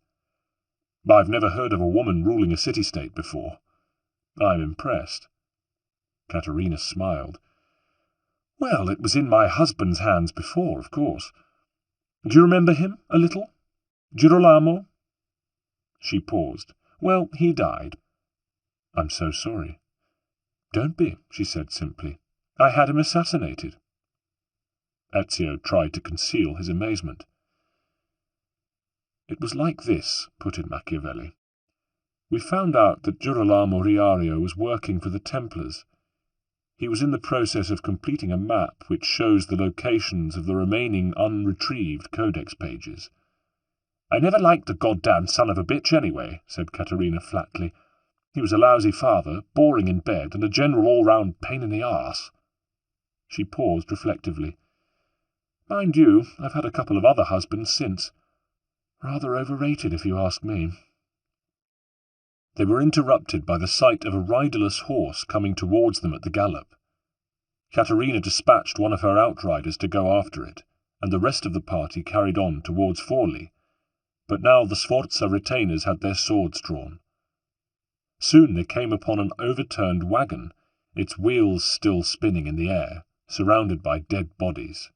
"I've never heard of a woman ruling a city-state before. I'm impressed." Caterina smiled. "Well, it was in my husband's hands before, of course. Do you remember him, a little? Girolamo?" She paused. "Well, he died." "I'm so sorry." "Don't be," she said simply. "I had him assassinated." Ezio tried to conceal his amazement. "It was like this," put in Machiavelli. "We found out that Girolamo Riario was working for the Templars. He was in the process of completing a map which shows the locations of the remaining unretrieved codex pages." "I never liked the goddamn son of a bitch anyway," said Caterina flatly. "He was a lousy father, boring in bed, and a general all-round pain in the arse." She paused reflectively. "Mind you, I've had a couple of other husbands since. Rather overrated, if you ask me." They were interrupted by the sight of a riderless horse coming towards them at the gallop. Caterina dispatched one of her outriders to go after it, and the rest of the party carried on towards Forli, but now the Sforza retainers had their swords drawn. Soon they came upon an overturned wagon, its wheels still spinning in the air, surrounded by dead bodies.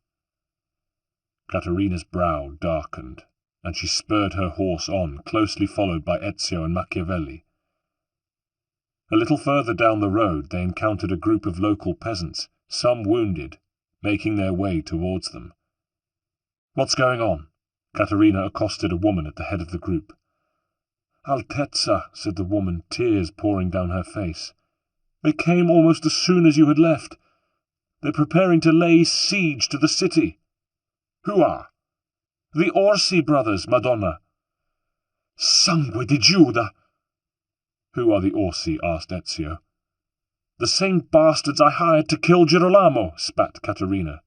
Caterina's brow darkened, and she spurred her horse on, closely followed by Ezio and Machiavelli. A little further down the road they encountered a group of local peasants, some wounded, making their way towards them. "What's going on?" Caterina accosted a woman at the head of the group. "Altezza," said the woman, tears pouring down her face. "They came almost as soon as you had left. They're preparing to lay siege to the city." "Who are?" "The Orsi brothers, Madonna." "Sangue di Giuda!" "Who are the Orsi?" asked Ezio. "The same bastards I hired to kill Girolamo," spat Caterina.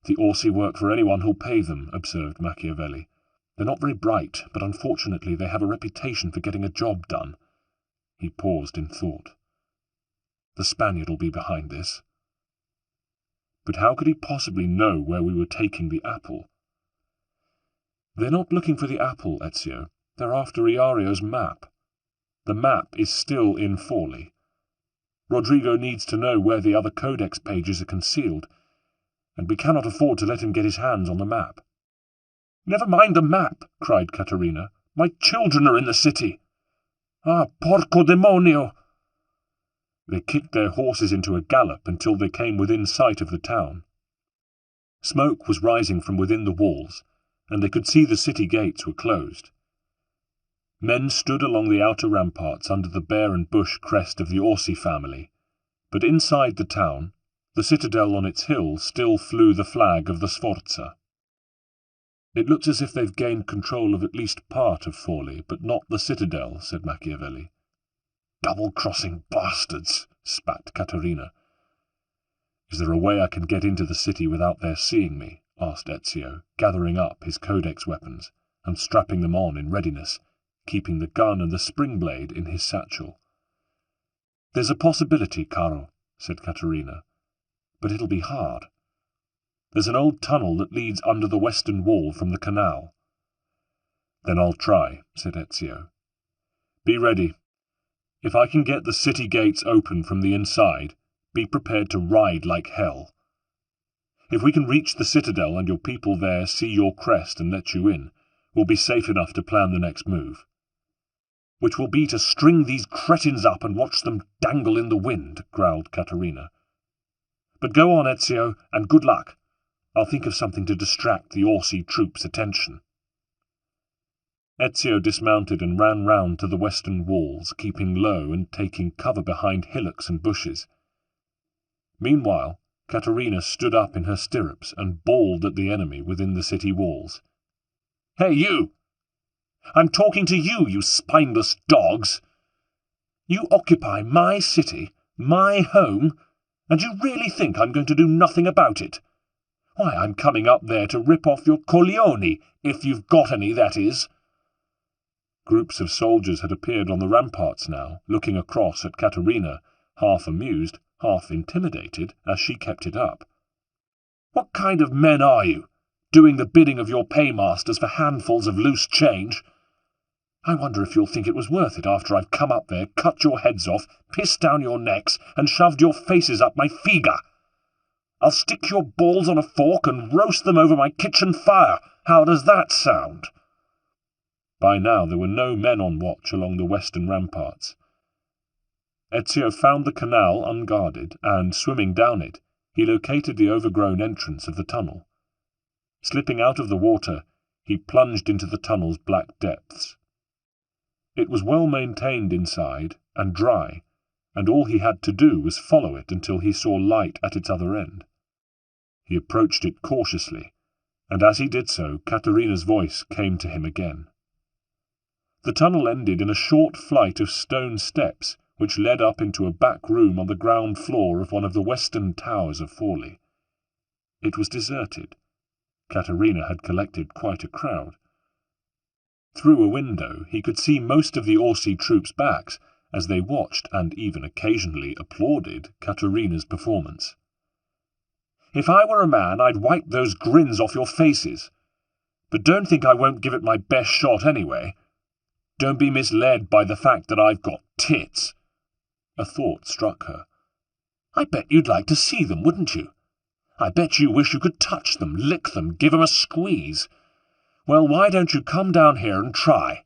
"The Orsi work for anyone who'll pay them," observed Machiavelli. "They're not very bright, but unfortunately they have a reputation for getting a job done." He paused in thought. "The Spaniard will be behind this." But how could he possibly know where we were taking the apple? "They're not looking for the apple, Ezio. They're after Riario's map. The map is still in Forli. Rodrigo needs to know where the other codex pages are concealed. and we cannot afford to let him get his hands on the map." "Never mind the map," cried Caterina. "My children are in the city." "Ah, porco demonio!" They kicked their horses into a gallop until they came within sight of the town. Smoke was rising from within the walls, and they could see the city gates were closed. Men stood along the outer ramparts under the bear and bush crest of the Orsi family, but inside the town, the citadel on its hill still flew the flag of the Sforza. "It looks as if they've gained control of at least part of Forli, but not the citadel," said Machiavelli. "Double-crossing bastards," spat Caterina. "Is there a way I can get into the city without their seeing me?" asked Ezio, gathering up his codex weapons and strapping them on in readiness, keeping the gun and the spring blade in his satchel. "There's a possibility, Caro," said Caterina, "but it'll be hard. There's an old tunnel that leads under the western wall from the canal." "Then I'll try," said Ezio. "Be ready. If I can get the city gates open from the inside, be prepared to ride like hell. If we can reach the citadel and your people there see your crest and let you in, we'll be safe enough to plan the next move." "Which will be to string these cretins up and watch them dangle in the wind," growled Caterina. "But go on, Ezio, and good luck. I'll think of something to distract the Orsi troops' attention." Ezio dismounted and ran round to the western walls, keeping low and taking cover behind hillocks and bushes. Meanwhile, Caterina stood up in her stirrups and bawled at the enemy within the city walls. "Hey, you! I'm talking to you, you spineless dogs! You occupy my city, my home, and you really think I'm going to do nothing about it? Why, I'm coming up there to rip off your coglioni, if you've got any, that is." Groups of soldiers had appeared on the ramparts now, looking across at Caterina, half amused, half intimidated, as she kept it up. "What kind of men are you, doing the bidding of your paymasters for handfuls of loose change? I wonder if you'll think it was worth it after I've come up there, cut your heads off, pissed down your necks, and shoved your faces up my figa. I'll stick your balls on a fork and roast them over my kitchen fire. How does that sound?" By now there were no men on watch along the western ramparts. Ezio found the canal unguarded, and, swimming down it, he located the overgrown entrance of the tunnel. Slipping out of the water, he plunged into the tunnel's black depths. It was well maintained inside, and dry, and all he had to do was follow it until he saw light at its other end. He approached it cautiously, and as he did so, Caterina's voice came to him again. The tunnel ended in a short flight of stone steps, which led up into a back room on the ground floor of one of the western towers of Forli. It was deserted. Caterina had collected quite a crowd. Through a window he could see most of the Orsi troops' backs as they watched and even occasionally applauded Caterina's performance. "If I were a man, I'd wipe those grins off your faces. But don't think I won't give it my best shot anyway. Don't be misled by the fact that I've got tits." A thought struck her. "I bet you'd like to see them, wouldn't you? I bet you wish you could touch them, lick them, give them a squeeze. Well, why don't you come down here and try?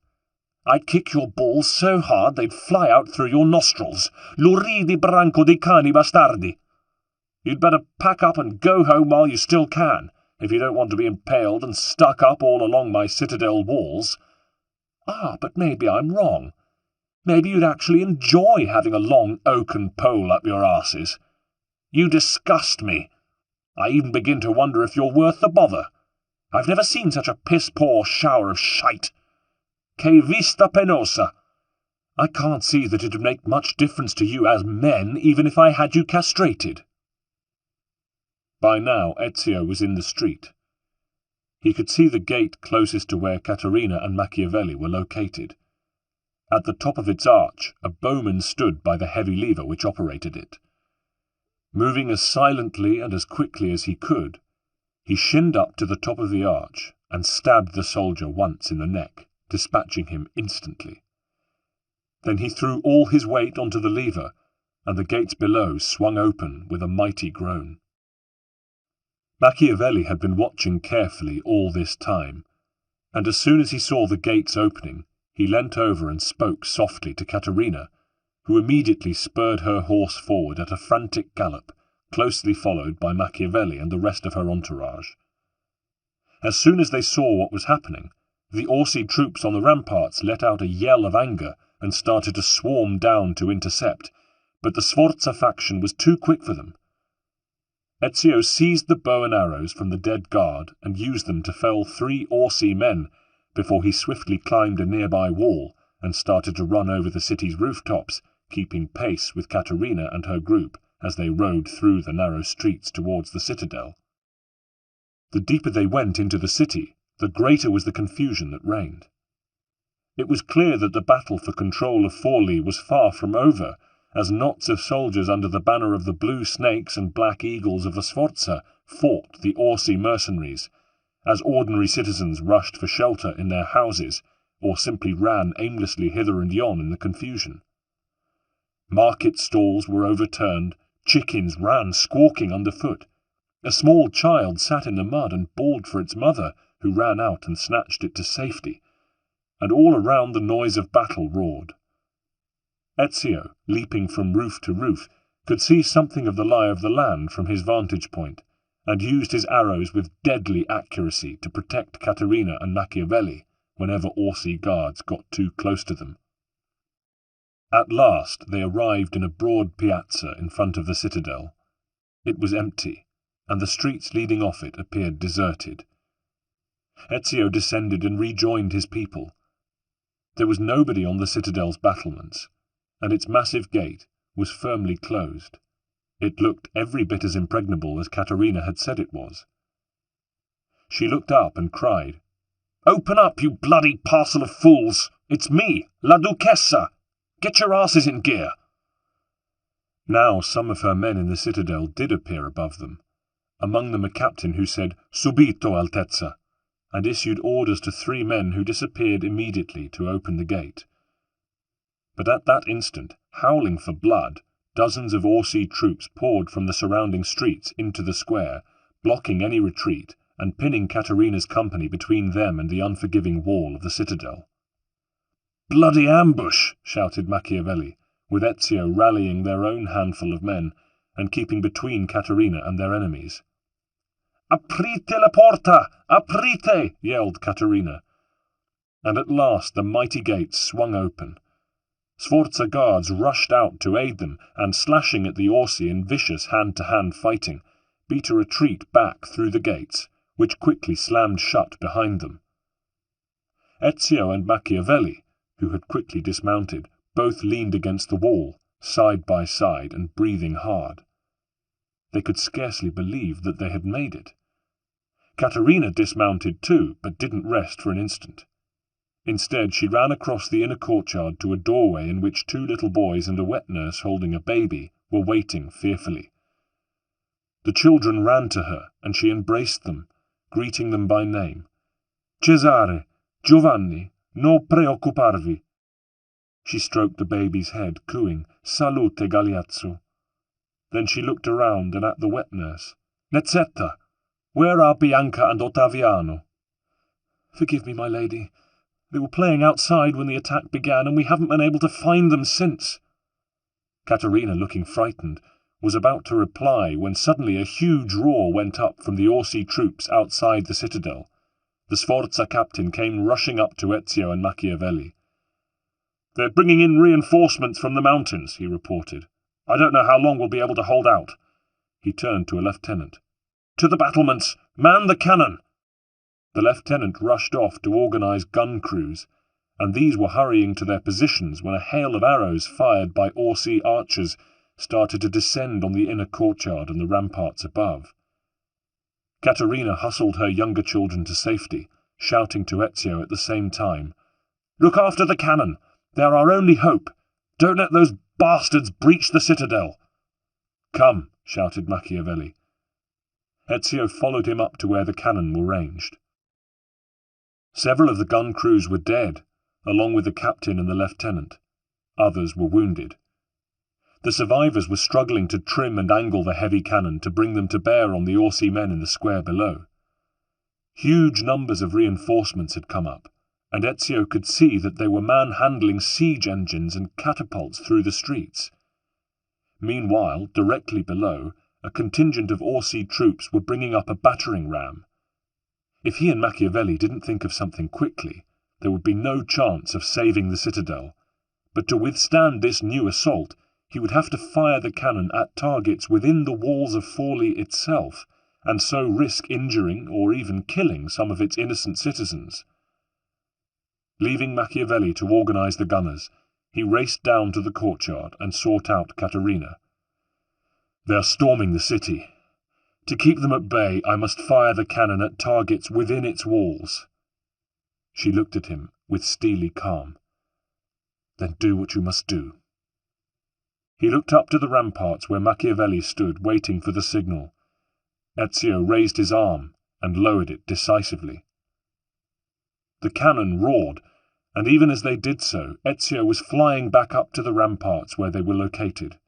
I'd kick your balls so hard they'd fly out through your nostrils. Luridi branco di cani bastardi. You'd better pack up and go home while you still can, if you don't want to be impaled and stuck up all along my citadel walls. Ah, but maybe I'm wrong. Maybe you'd actually enjoy having a long oaken pole up your arses. You disgust me. I even begin to wonder if you're worth the bother. I've never seen such a piss-poor shower of shite. Que vista penosa. I can't see that it would make much difference to you as men, even if I had you castrated." By now Ezio was in the street. He could see the gate closest to where Caterina and Machiavelli were located. At the top of its arch, a bowman stood by the heavy lever which operated it. Moving as silently and as quickly as he could, he shinned up to the top of the arch and stabbed the soldier once in the neck, dispatching him instantly. Then he threw all his weight onto the lever, and the gates below swung open with a mighty groan. Machiavelli had been watching carefully all this time, and as soon as he saw the gates opening, he leant over and spoke softly to Caterina, who immediately spurred her horse forward at a frantic gallop, closely followed by Machiavelli and the rest of her entourage. As soon as they saw what was happening, the Orsi troops on the ramparts let out a yell of anger and started to swarm down to intercept, but the Sforza faction was too quick for them. Ezio seized the bow and arrows from the dead guard and used them to fell 3 Orsi men before he swiftly climbed a nearby wall and started to run over the city's rooftops, keeping pace with Caterina and her group as they rode through the narrow streets towards the citadel. The deeper they went into the city, the greater was the confusion that reigned. It was clear that the battle for control of Forli was far from over, as knots of soldiers under the banner of the Blue Snakes and Black Eagles of the Sforza fought the Orsi mercenaries, as ordinary citizens rushed for shelter in their houses, or simply ran aimlessly hither and yon in the confusion. Market stalls were overturned, chickens ran squawking underfoot. A small child sat in the mud and bawled for its mother, who ran out and snatched it to safety, and all around the noise of battle roared. Ezio, leaping from roof to roof, could see something of the lie of the land from his vantage point, and used his arrows with deadly accuracy to protect Caterina and Machiavelli whenever Orsi guards got too close to them. At last they arrived in a broad piazza in front of the citadel. It was empty, and the streets leading off it appeared deserted. Ezio descended and rejoined his people. There was nobody on the citadel's battlements, and its massive gate was firmly closed. It looked every bit as impregnable as Caterina had said it was. She looked up and cried, "Open up, you bloody parcel of fools! It's me, La Duchessa! Get your asses in gear!" Now some of her men in the citadel did appear above them, among them a captain who said, "Subito, Altezza," and issued orders to 3 men who disappeared immediately to open the gate. But at that instant, howling for blood, dozens of Orsi troops poured from the surrounding streets into the square, blocking any retreat and pinning Caterina's company between them and the unforgiving wall of the citadel. "Bloody ambush!" shouted Machiavelli, with Ezio rallying their own handful of men and keeping between Caterina and their enemies. "Aprite la porta! Aprite!" yelled Caterina. And at last the mighty gates swung open. Sforza guards rushed out to aid them, and slashing at the Orsi in vicious hand-to-hand fighting, beat a retreat back through the gates, which quickly slammed shut behind them. Ezio and Machiavelli, who had quickly dismounted, both leaned against the wall, side by side, and breathing hard. They could scarcely believe that they had made it. Caterina dismounted too, but didn't rest for an instant. Instead, she ran across the inner courtyard to a doorway in which 2 little boys and a wet nurse holding a baby were waiting fearfully. The children ran to her, and she embraced them, greeting them by name. "Cesare, Giovanni, no preoccuparvi." She stroked the baby's head, cooing, "Salute, Galeazzo." Then she looked around and at the wet nurse. "Nezzetta, where are Bianca and Ottaviano?" "Forgive me, my lady. They were playing outside when the attack began, and we haven't been able to find them since." Caterina, looking frightened, was about to reply when suddenly a huge roar went up from the Orsi troops outside the citadel. The Sforza captain came rushing up to Ezio and Machiavelli. "They're bringing in reinforcements from the mountains," he reported. "I don't know how long we'll be able to hold out." He turned to a lieutenant. "To the battlements! Man the cannon!" The lieutenant rushed off to organize gun crews, and these were hurrying to their positions when a hail of arrows fired by Orsi archers started to descend on the inner courtyard and the ramparts above. Caterina hustled her younger children to safety, shouting to Ezio at the same time, "Look after the cannon! They're our only hope! Don't let those bastards breach the citadel!" "Come," shouted Machiavelli. Ezio followed him up to where the cannon were ranged. Several of the gun crews were dead, along with the captain and the lieutenant. Others were wounded. The survivors were struggling to trim and angle the heavy cannon to bring them to bear on the Orsi men in the square below. Huge numbers of reinforcements had come up, and Ezio could see that they were manhandling siege engines and catapults through the streets. Meanwhile, directly below, a contingent of Orsi troops were bringing up a battering ram. If he and Machiavelli didn't think of something quickly, there would be no chance of saving the citadel. But to withstand this new assault, he would have to fire the cannon at targets within the walls of Forli itself, and so risk injuring or even killing some of its innocent citizens. Leaving Machiavelli to organize the gunners, he raced down to the courtyard and sought out Caterina. "They are storming the city. To keep them at bay, I must fire the cannon at targets within its walls." She looked at him with steely calm. "Then do what you must do." He looked up to the ramparts where Machiavelli stood waiting for the signal. Ezio raised his arm and lowered it decisively. The cannon roared, and even as they did so, Ezio was flying back up to the ramparts where they were located.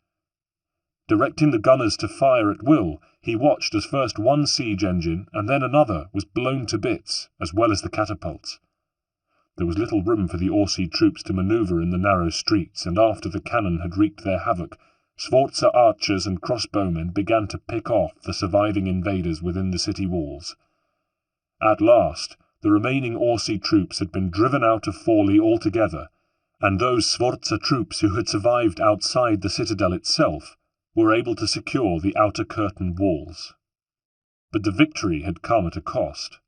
Directing the gunners to fire at will, he watched as first one siege engine and then another was blown to bits, as well as the catapults. There was little room for the Orsi troops to manoeuvre in the narrow streets, and after the cannon had wreaked their havoc, Sforza archers and crossbowmen began to pick off the surviving invaders within the city walls. At last, the remaining Orsi troops had been driven out of Forli altogether, and those Sforza troops who had survived outside the citadel itself were able to secure the outer curtain walls. But the victory had come at a cost.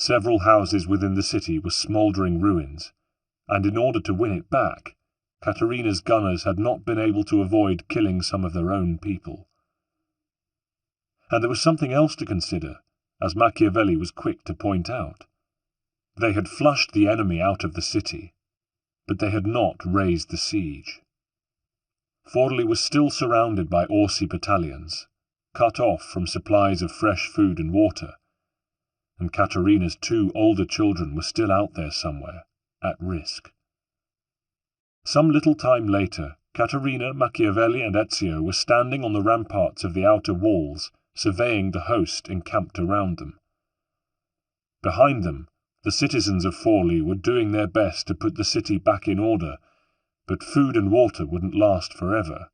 Several houses within the city were smouldering ruins, and in order to win it back, Caterina's gunners had not been able to avoid killing some of their own people. And there was something else to consider, as Machiavelli was quick to point out. They had flushed the enemy out of the city, but they had not raised the siege. Forli was still surrounded by Orsi battalions, cut off from supplies of fresh food and water, and Caterina's 2 older children were still out there somewhere, at risk. Some little time later, Caterina, Machiavelli, and Ezio were standing on the ramparts of the outer walls, surveying the host encamped around them. Behind them, the citizens of Forli were doing their best to put the city back in order, but food and water wouldn't last forever,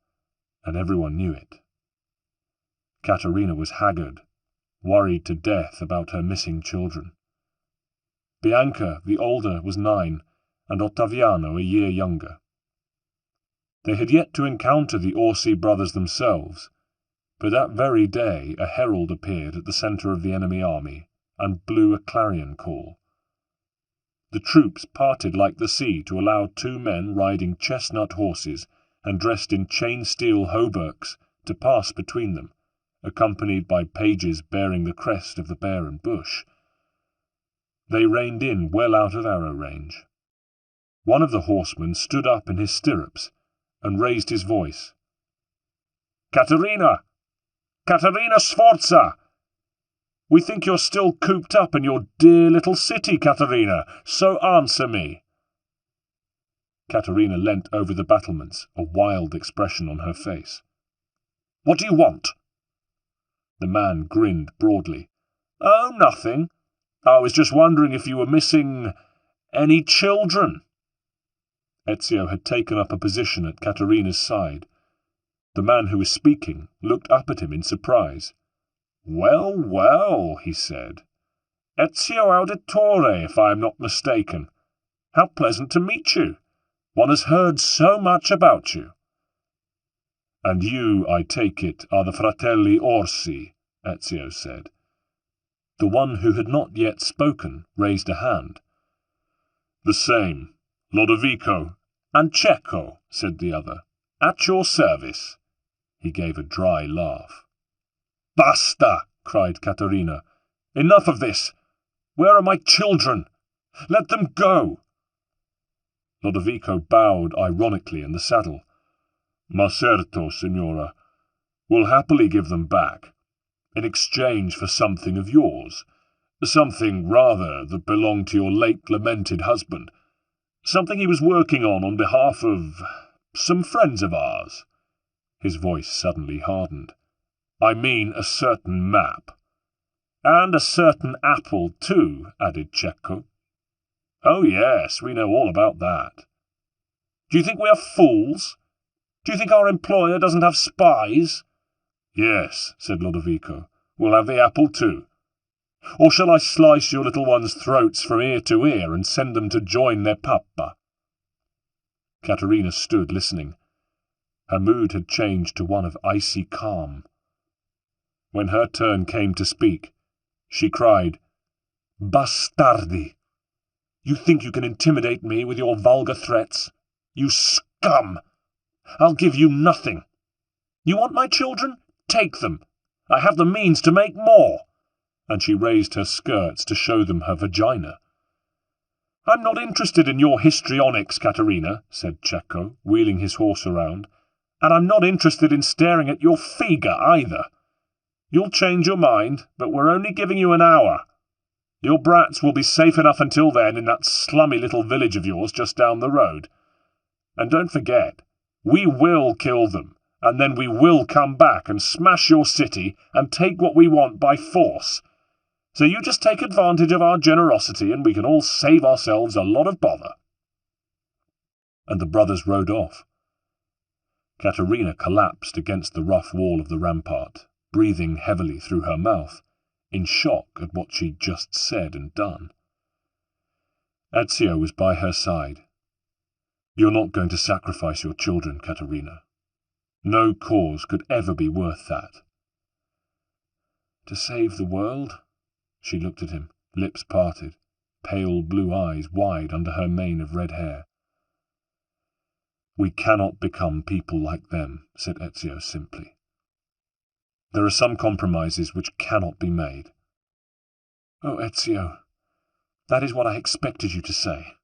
and everyone knew it. Caterina was haggard, worried to death about her missing children. Bianca, the older, was 9, and Ottaviano a year younger. They had yet to encounter the Orsi brothers themselves, but that very day a herald appeared at the centre of the enemy army and blew a clarion call. The troops parted like the sea to allow 2 men riding chestnut horses and dressed in chain-steel hauberks to pass between them, accompanied by pages bearing the crest of the Bear and Bush. They reined in well out of arrow range. One of the horsemen stood up in his stirrups and raised his voice. "Caterina! Caterina Sforza! We think you're still cooped up in your dear little city, Caterina, so answer me." Caterina leant over the battlements, a wild expression on her face. "What do you want?" The man grinned broadly. "Oh, nothing. I was just wondering if you were missing any children." Ezio had taken up a position at Caterina's side. The man who was speaking looked up at him in surprise. "Well, well," he said. "Ezio Auditore, if I am not mistaken. How pleasant to meet you. One has heard so much about you." "And you, I take it, are the Fratelli Orsi," Ezio said. The one who had not yet spoken raised a hand. "The same. Lodovico." "And Cecco," said the other. "At your service." He gave a dry laugh. "Basta!" cried Caterina. "Enough of this! Where are my children? Let them go!" Lodovico bowed ironically in the saddle. "Ma certo, signora. We'll happily give them back, in exchange for something of yours. Something, rather, that belonged to your late lamented husband. Something he was working on behalf of some friends of ours. His voice suddenly hardened. "I mean a certain map." "And a certain apple, too," added Cecco. "Oh, yes, we know all about that." "Do you think we are fools? Do you think our employer doesn't have spies?" "Yes," said Lodovico. "We'll have the apple, too. Or shall I slice your little ones' throats from ear to ear and send them to join their papa?" Caterina stood listening. Her mood had changed to one of icy calm. When her turn came to speak, she cried, "Bastardi! You think you can intimidate me with your vulgar threats? You scum! I'll give you nothing. You want my children? Take them. I have the means to make more." And she raised her skirts to show them her vagina. "I'm not interested in your histrionics, Caterina," said Cecco, wheeling his horse around, "and I'm not interested in staring at your figa either. You'll change your mind, but we're only giving you an hour. Your brats will be safe enough until then in that slummy little village of yours just down the road. And don't forget, we will kill them, and then we will come back and smash your city and take what we want by force. So you just take advantage of our generosity and we can all save ourselves a lot of bother." And the brothers rode off. Caterina collapsed against the rough wall of the rampart, breathing heavily through her mouth, in shock at what she'd just said and done. Ezio was by her side. "You're not going to sacrifice your children, Caterina. No cause could ever be worth that." "To save the world?" She looked at him, lips parted, pale blue eyes wide under her mane of red hair. "We cannot become people like them," said Ezio simply. "There are some compromises which cannot be made." "Oh, Ezio, that is what I expected you to say."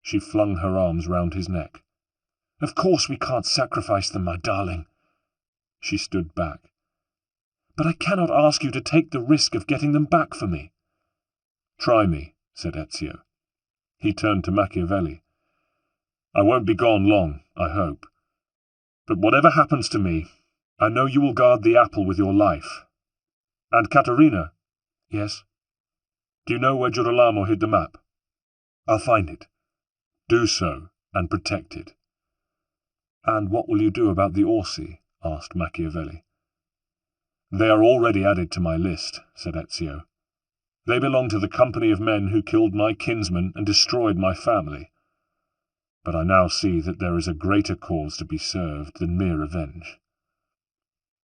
She flung her arms round his neck. "Of course we can't sacrifice them, my darling." She stood back. "But I cannot ask you to take the risk of getting them back for me." "Try me," said Ezio. He turned to Machiavelli. "I won't be gone long, I hope. But whatever happens to me, I know you will guard the apple with your life. And Caterina—" "Yes?" "Do you know where Girolamo hid the map?" "I'll find it." "Do so, and protect it." "And what will you do about the Orsi?" asked Machiavelli. "They are already added to my list," said Ezio. "They belong to the company of men who killed my kinsman and destroyed my family. But I now see that there is a greater cause to be served than mere revenge."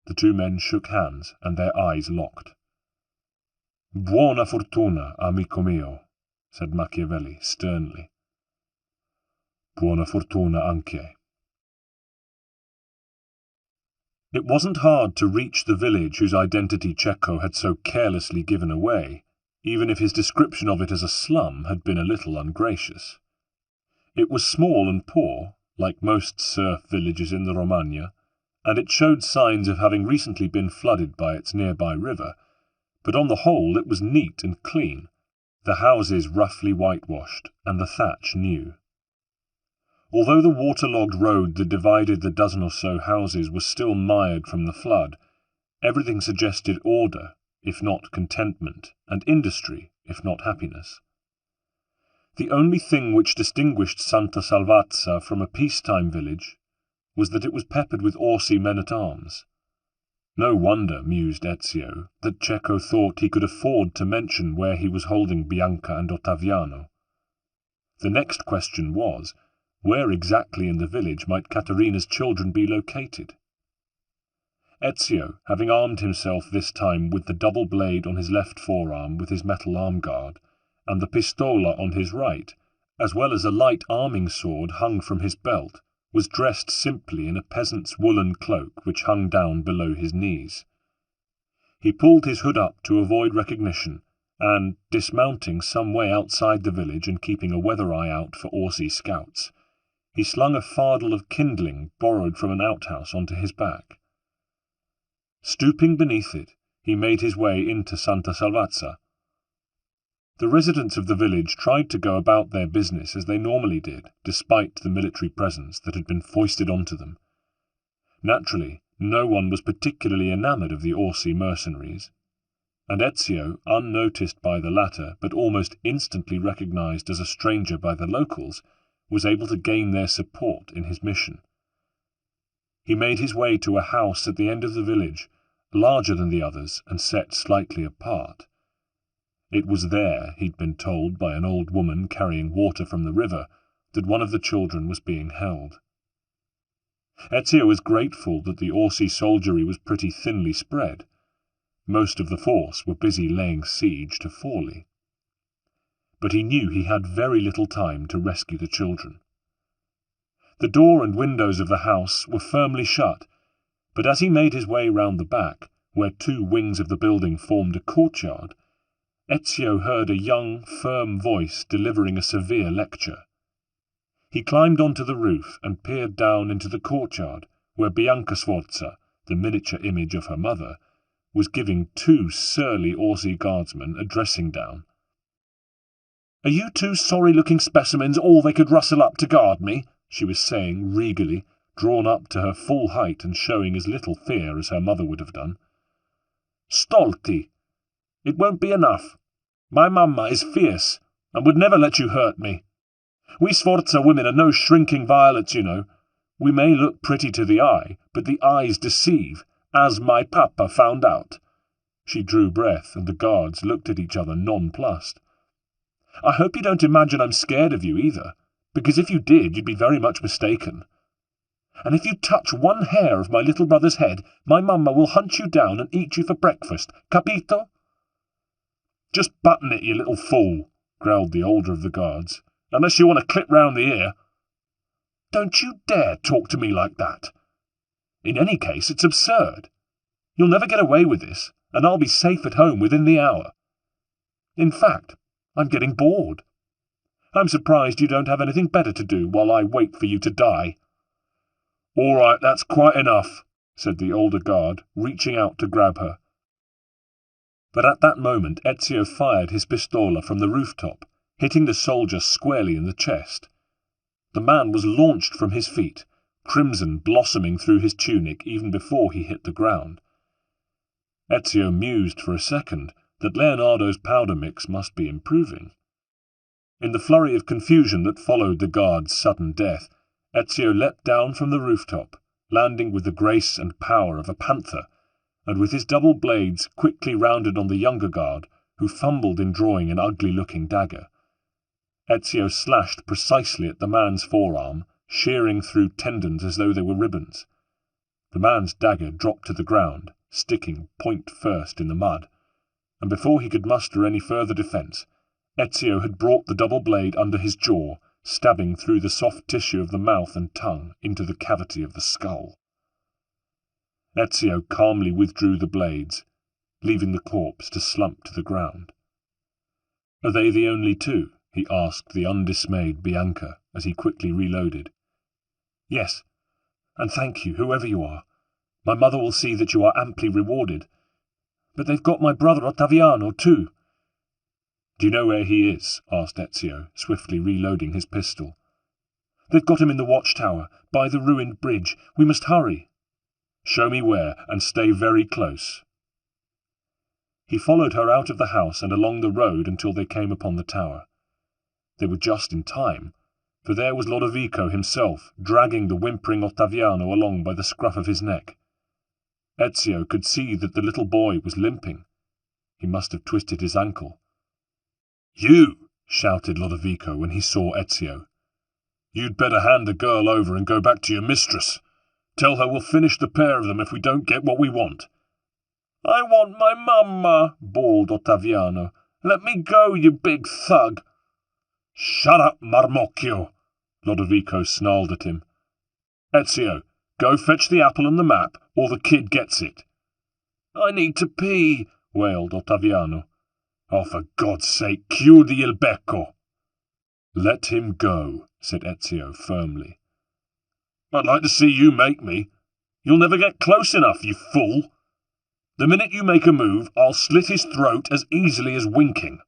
The two men shook hands, and their eyes locked. "Buona fortuna, amico mio," said Machiavelli sternly. "Buona fortuna anche." It wasn't hard to reach the village whose identity Cecco had so carelessly given away, even if his description of it as a slum had been a little ungracious. It was small and poor, like most serf villages in the Romagna, and it showed signs of having recently been flooded by its nearby river, but on the whole it was neat and clean, the houses roughly whitewashed, and the thatch new. Although the waterlogged road that divided the dozen or so houses was still mired from the flood, everything suggested order, if not contentment, and industry, if not happiness. The only thing which distinguished Santa Salvatza from a peacetime village was that it was peppered with Orsi men-at-arms. No wonder, mused Ezio, that Cecco thought he could afford to mention where he was holding Bianca and Ottaviano. The next question was, where exactly in the village might Caterina's children be located? Ezio, having armed himself this time with the double blade on his left forearm with his metal arm guard, and the pistola on his right, as well as a light arming sword hung from his belt, was dressed simply in a peasant's woolen cloak which hung down below his knees. He pulled his hood up to avoid recognition, and, dismounting some way outside the village and keeping a weather eye out for Orsi scouts, he slung a fardel of kindling borrowed from an outhouse onto his back. Stooping beneath it, he made his way into Santa Salvatza. The residents of the village tried to go about their business as they normally did, despite the military presence that had been foisted onto them. Naturally, no one was particularly enamoured of the Orsi mercenaries, and Ezio, unnoticed by the latter but almost instantly recognised as a stranger by the locals, was able to gain their support in his mission. He made his way to a house at the end of the village, larger than the others and set slightly apart. It was there, he'd been told by an old woman carrying water from the river, that one of the children was being held. Ezio was grateful that the Orsi soldiery was pretty thinly spread. Most of the force were busy laying siege to Forli. But he knew he had very little time to rescue the children. The door and windows of the house were firmly shut, but as he made his way round the back, where two wings of the building formed a courtyard, Ezio heard a young, firm voice delivering a severe lecture. He climbed onto the roof and peered down into the courtyard, where Bianca Sforza, the miniature image of her mother, was giving two surly Orsi guardsmen a dressing down. "Are you two sorry-looking specimens all they could rustle up to guard me?" she was saying regally, drawn up to her full height and showing as little fear as her mother would have done. "Stolti! It won't be enough. My mamma is fierce, and would never let you hurt me. We Sforza women are no shrinking violets, you know. We may look pretty to the eye, but the eyes deceive, as my papa found out." She drew breath, and the guards looked at each other nonplussed. "I hope you don't imagine I'm scared of you either, because if you did, you'd be very much mistaken. And if you touch one hair of my little brother's head, my mamma will hunt you down and eat you for breakfast, capito?" "Just button it, you little fool," growled the older of the guards, "unless you want to clip round the ear." "Don't you dare talk to me like that. In any case, it's absurd. You'll never get away with this, and I'll be safe at home within the hour. In fact, I'm getting bored. I'm surprised you don't have anything better to do while I wait for you to die." "All right, that's quite enough," said the older guard, reaching out to grab her. But at that moment Ezio fired his pistola from the rooftop, hitting the soldier squarely in the chest. The man was launched from his feet, crimson blossoming through his tunic even before he hit the ground. Ezio mused for a second that Leonardo's powder mix must be improving. In the flurry of confusion that followed the guard's sudden death, Ezio leapt down from the rooftop, landing with the grace and power of a panther, and with his double blades quickly rounded on the younger guard, who fumbled in drawing an ugly-looking dagger. Ezio slashed precisely at the man's forearm, shearing through tendons as though they were ribbons. The man's dagger dropped to the ground, sticking point first in the mud, and before he could muster any further defence, Ezio had brought the double blade under his jaw, stabbing through the soft tissue of the mouth and tongue into the cavity of the skull. Ezio calmly withdrew the blades, leaving the corpse to slump to the ground. "Are they the only two?" he asked the undismayed Bianca as he quickly reloaded. "Yes, and thank you, whoever you are. My mother will see that you are amply rewarded. But they've got my brother Ottaviano too." "Do you know where he is?" asked Ezio, swiftly reloading his pistol. "They've got him in the watchtower, by the ruined bridge. We must hurry." "Show me where, and stay very close." He followed her out of the house and along the road until they came upon the tower. They were just in time, for there was Lodovico himself, dragging the whimpering Ottaviano along by the scruff of his neck. Ezio could see that the little boy was limping. He must have twisted his ankle. "You!" shouted Lodovico when he saw Ezio. "You'd better hand the girl over and go back to your mistress. Tell her we'll finish the pair of them if we don't get what we want." "I want my mamma," bawled Ottaviano. "Let me go, you big thug." "Shut up, Marmocchio," Lodovico snarled at him. "Ezio, go fetch the apple and the map, or the kid gets it." "I need to pee," wailed Ottaviano. "Oh, for God's sake, chiudi il becco." "Let him go," said Ezio firmly. "I'd like to see you make me. You'll never get close enough, you fool. The minute you make a move, I'll slit his throat as easily as winking."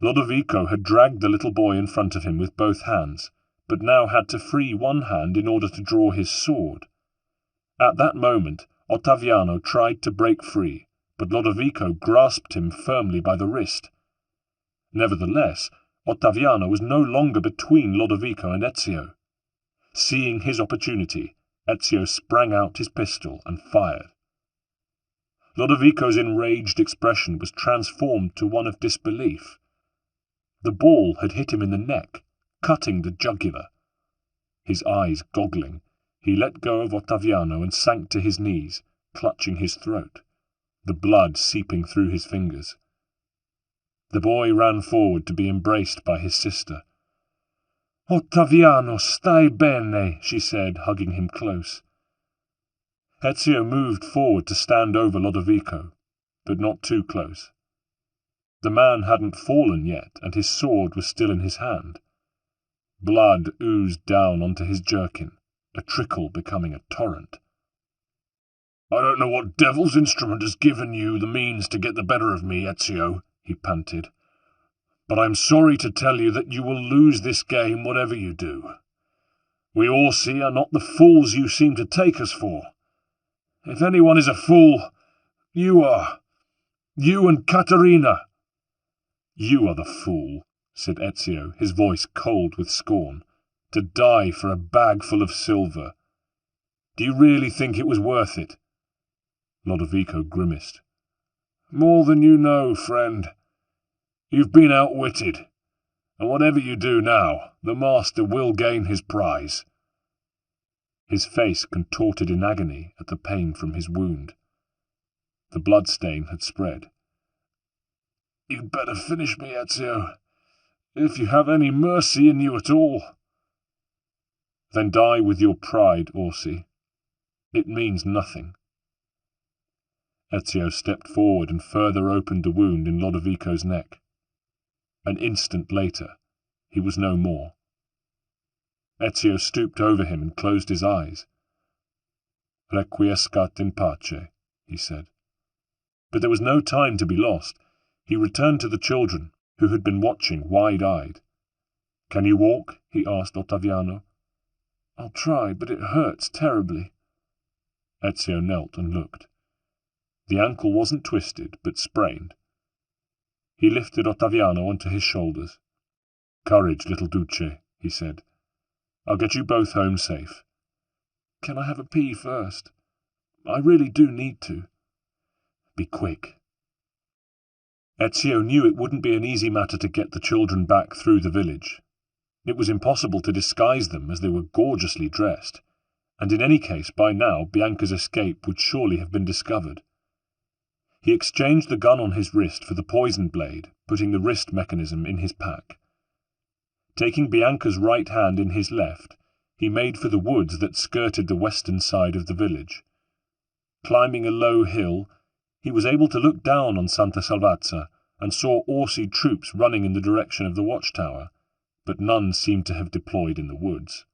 Lodovico had dragged the little boy in front of him with both hands, but now had to free one hand in order to draw his sword. At that moment, Ottaviano tried to break free, but Lodovico grasped him firmly by the wrist. Nevertheless, Ottaviano was no longer between Lodovico and Ezio. Seeing his opportunity, Ezio sprang out his pistol and fired. Lodovico's enraged expression was transformed to one of disbelief. The ball had hit him in the neck, cutting the jugular. His eyes goggling, he let go of Ottaviano and sank to his knees, clutching his throat, the blood seeping through his fingers. The boy ran forward to be embraced by his sister. "Ottaviano, stai bene," she said, hugging him close. Ezio moved forward to stand over Lodovico, but not too close. The man hadn't fallen yet, and his sword was still in his hand. Blood oozed down onto his jerkin, a trickle becoming a torrent. "I don't know what devil's instrument has given you the means to get the better of me, Ezio," he panted, "but I'm sorry to tell you that you will lose this game whatever you do. We Orsi are not the fools you seem to take us for. If anyone is a fool, you are. You and Caterina." "You are the fool," said Ezio, his voice cold with scorn, "to die for a bag full of silver. Do you really think it was worth it?" Lodovico grimaced. "More than you know, friend. You've been outwitted, and whatever you do now, the master will gain his prize." His face contorted in agony at the pain from his wound. The bloodstain had spread. "You'd better finish me, Ezio, if you have any mercy in you at all." "Then die with your pride, Orsi. It means nothing." Ezio stepped forward and further opened the wound in Lodovico's neck. An instant later, he was no more. Ezio stooped over him and closed his eyes. "Requiescat in pace," he said. But there was no time to be lost. He returned to the children, who had been watching wide-eyed. "Can you walk?" he asked Ottaviano. "I'll try, but it hurts terribly." Ezio knelt and looked. The ankle wasn't twisted, but sprained. He lifted Ottaviano onto his shoulders. "Courage, little Duce," he said. "I'll get you both home safe." "Can I have a pee first? I really do need to." "Be quick." Ezio knew it wouldn't be an easy matter to get the children back through the village. It was impossible to disguise them, as they were gorgeously dressed, and in any case by now Bianca's escape would surely have been discovered. He exchanged the gun on his wrist for the poison blade, putting the wrist mechanism in his pack. Taking Bianca's right hand in his left, he made for the woods that skirted the western side of the village. Climbing a low hill, he was able to look down on Santa Salvatza and saw Orsi troops running in the direction of the watchtower, but none seemed to have deployed in the woods.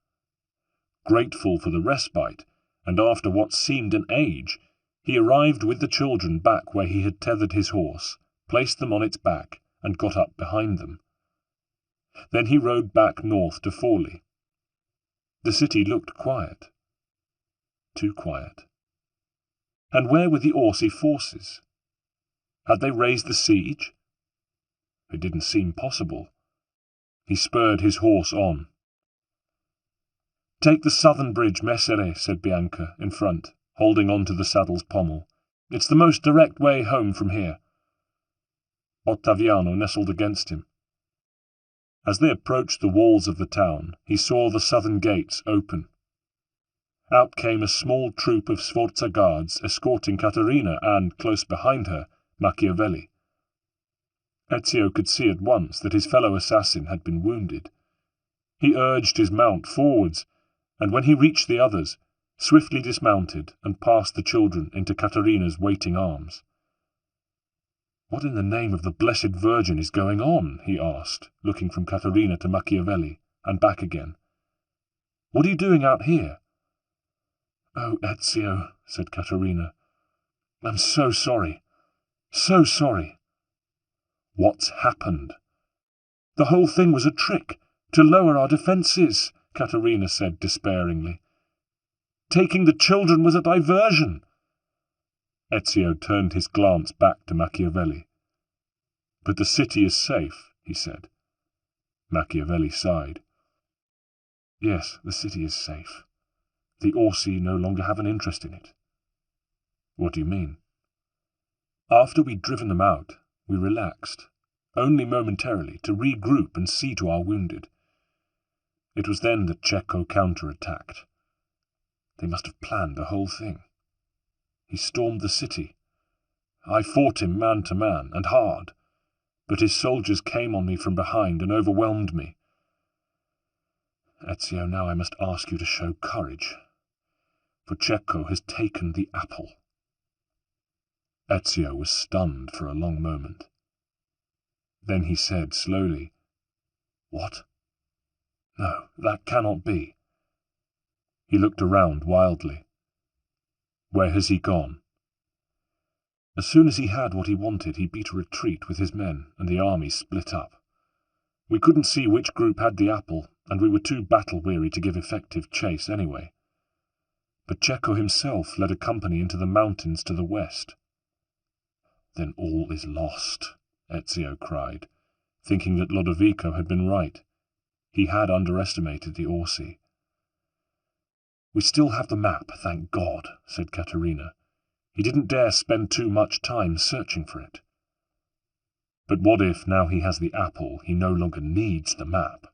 Grateful for the respite, and after what seemed an age, he arrived with the children back where he had tethered his horse, placed them on its back, and got up behind them. Then he rode back north to Forli. The city looked quiet. Too quiet. And where were the Orsi forces? Had they raised the siege? It didn't seem possible. He spurred his horse on. "Take the southern bridge, Messere," said Bianca, in front, holding on to the saddle's pommel. "It's the most direct way home from here." Ottaviano nestled against him. As they approached the walls of the town, he saw the southern gates open. Out came a small troop of Sforza guards escorting Caterina and, close behind her, Machiavelli. Ezio could see at once that his fellow assassin had been wounded. He urged his mount forwards, and when he reached the others, swiftly dismounted and passed the children into Caterina's waiting arms. "What in the name of the Blessed Virgin is going on?" he asked, looking from Caterina to Machiavelli, and back again. "What are you doing out here?" "Oh, Ezio," said Caterina, "I'm so sorry. So sorry." "What's happened?" "The whole thing was a trick, to lower our defences," Caterina said despairingly. Taking the children was a diversion. Ezio turned his glance back to Machiavelli. But the city is safe, he said. Machiavelli sighed. Yes, the city is safe. The Orsi no longer have an interest in it. What do you mean? After we'd driven them out, we relaxed, only momentarily, to regroup and see to our wounded. It was then that Cecco counter-attacked. They must have planned the whole thing. He stormed the city. I fought him man to man, and hard, but his soldiers came on me from behind and overwhelmed me. Ezio, now I must ask you to show courage, for Cecco has taken the apple. Ezio was stunned for a long moment. Then he said slowly, What? No, that cannot be. He looked around wildly. Where has he gone? As soon as he had what he wanted, he beat a retreat with his men, and the army split up. We couldn't see which group had the apple, and we were too battle-weary to give effective chase anyway. But Cecco himself led a company into the mountains to the west. Then all is lost, Ezio cried, thinking that Lodovico had been right. He had underestimated the Orsi. We still have the map, thank God, said Caterina. He didn't dare spend too much time searching for it. But what if, now he has the apple, he no longer needs the map?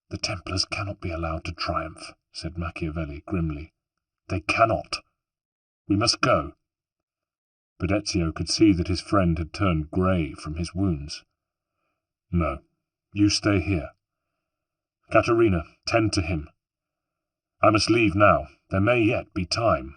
The Templars cannot be allowed to triumph, said Machiavelli grimly. They cannot. We must go. But Ezio could see that his friend had turned grey from his wounds. No, you stay here. Caterina, tend to him. I must leave now. There may yet be time.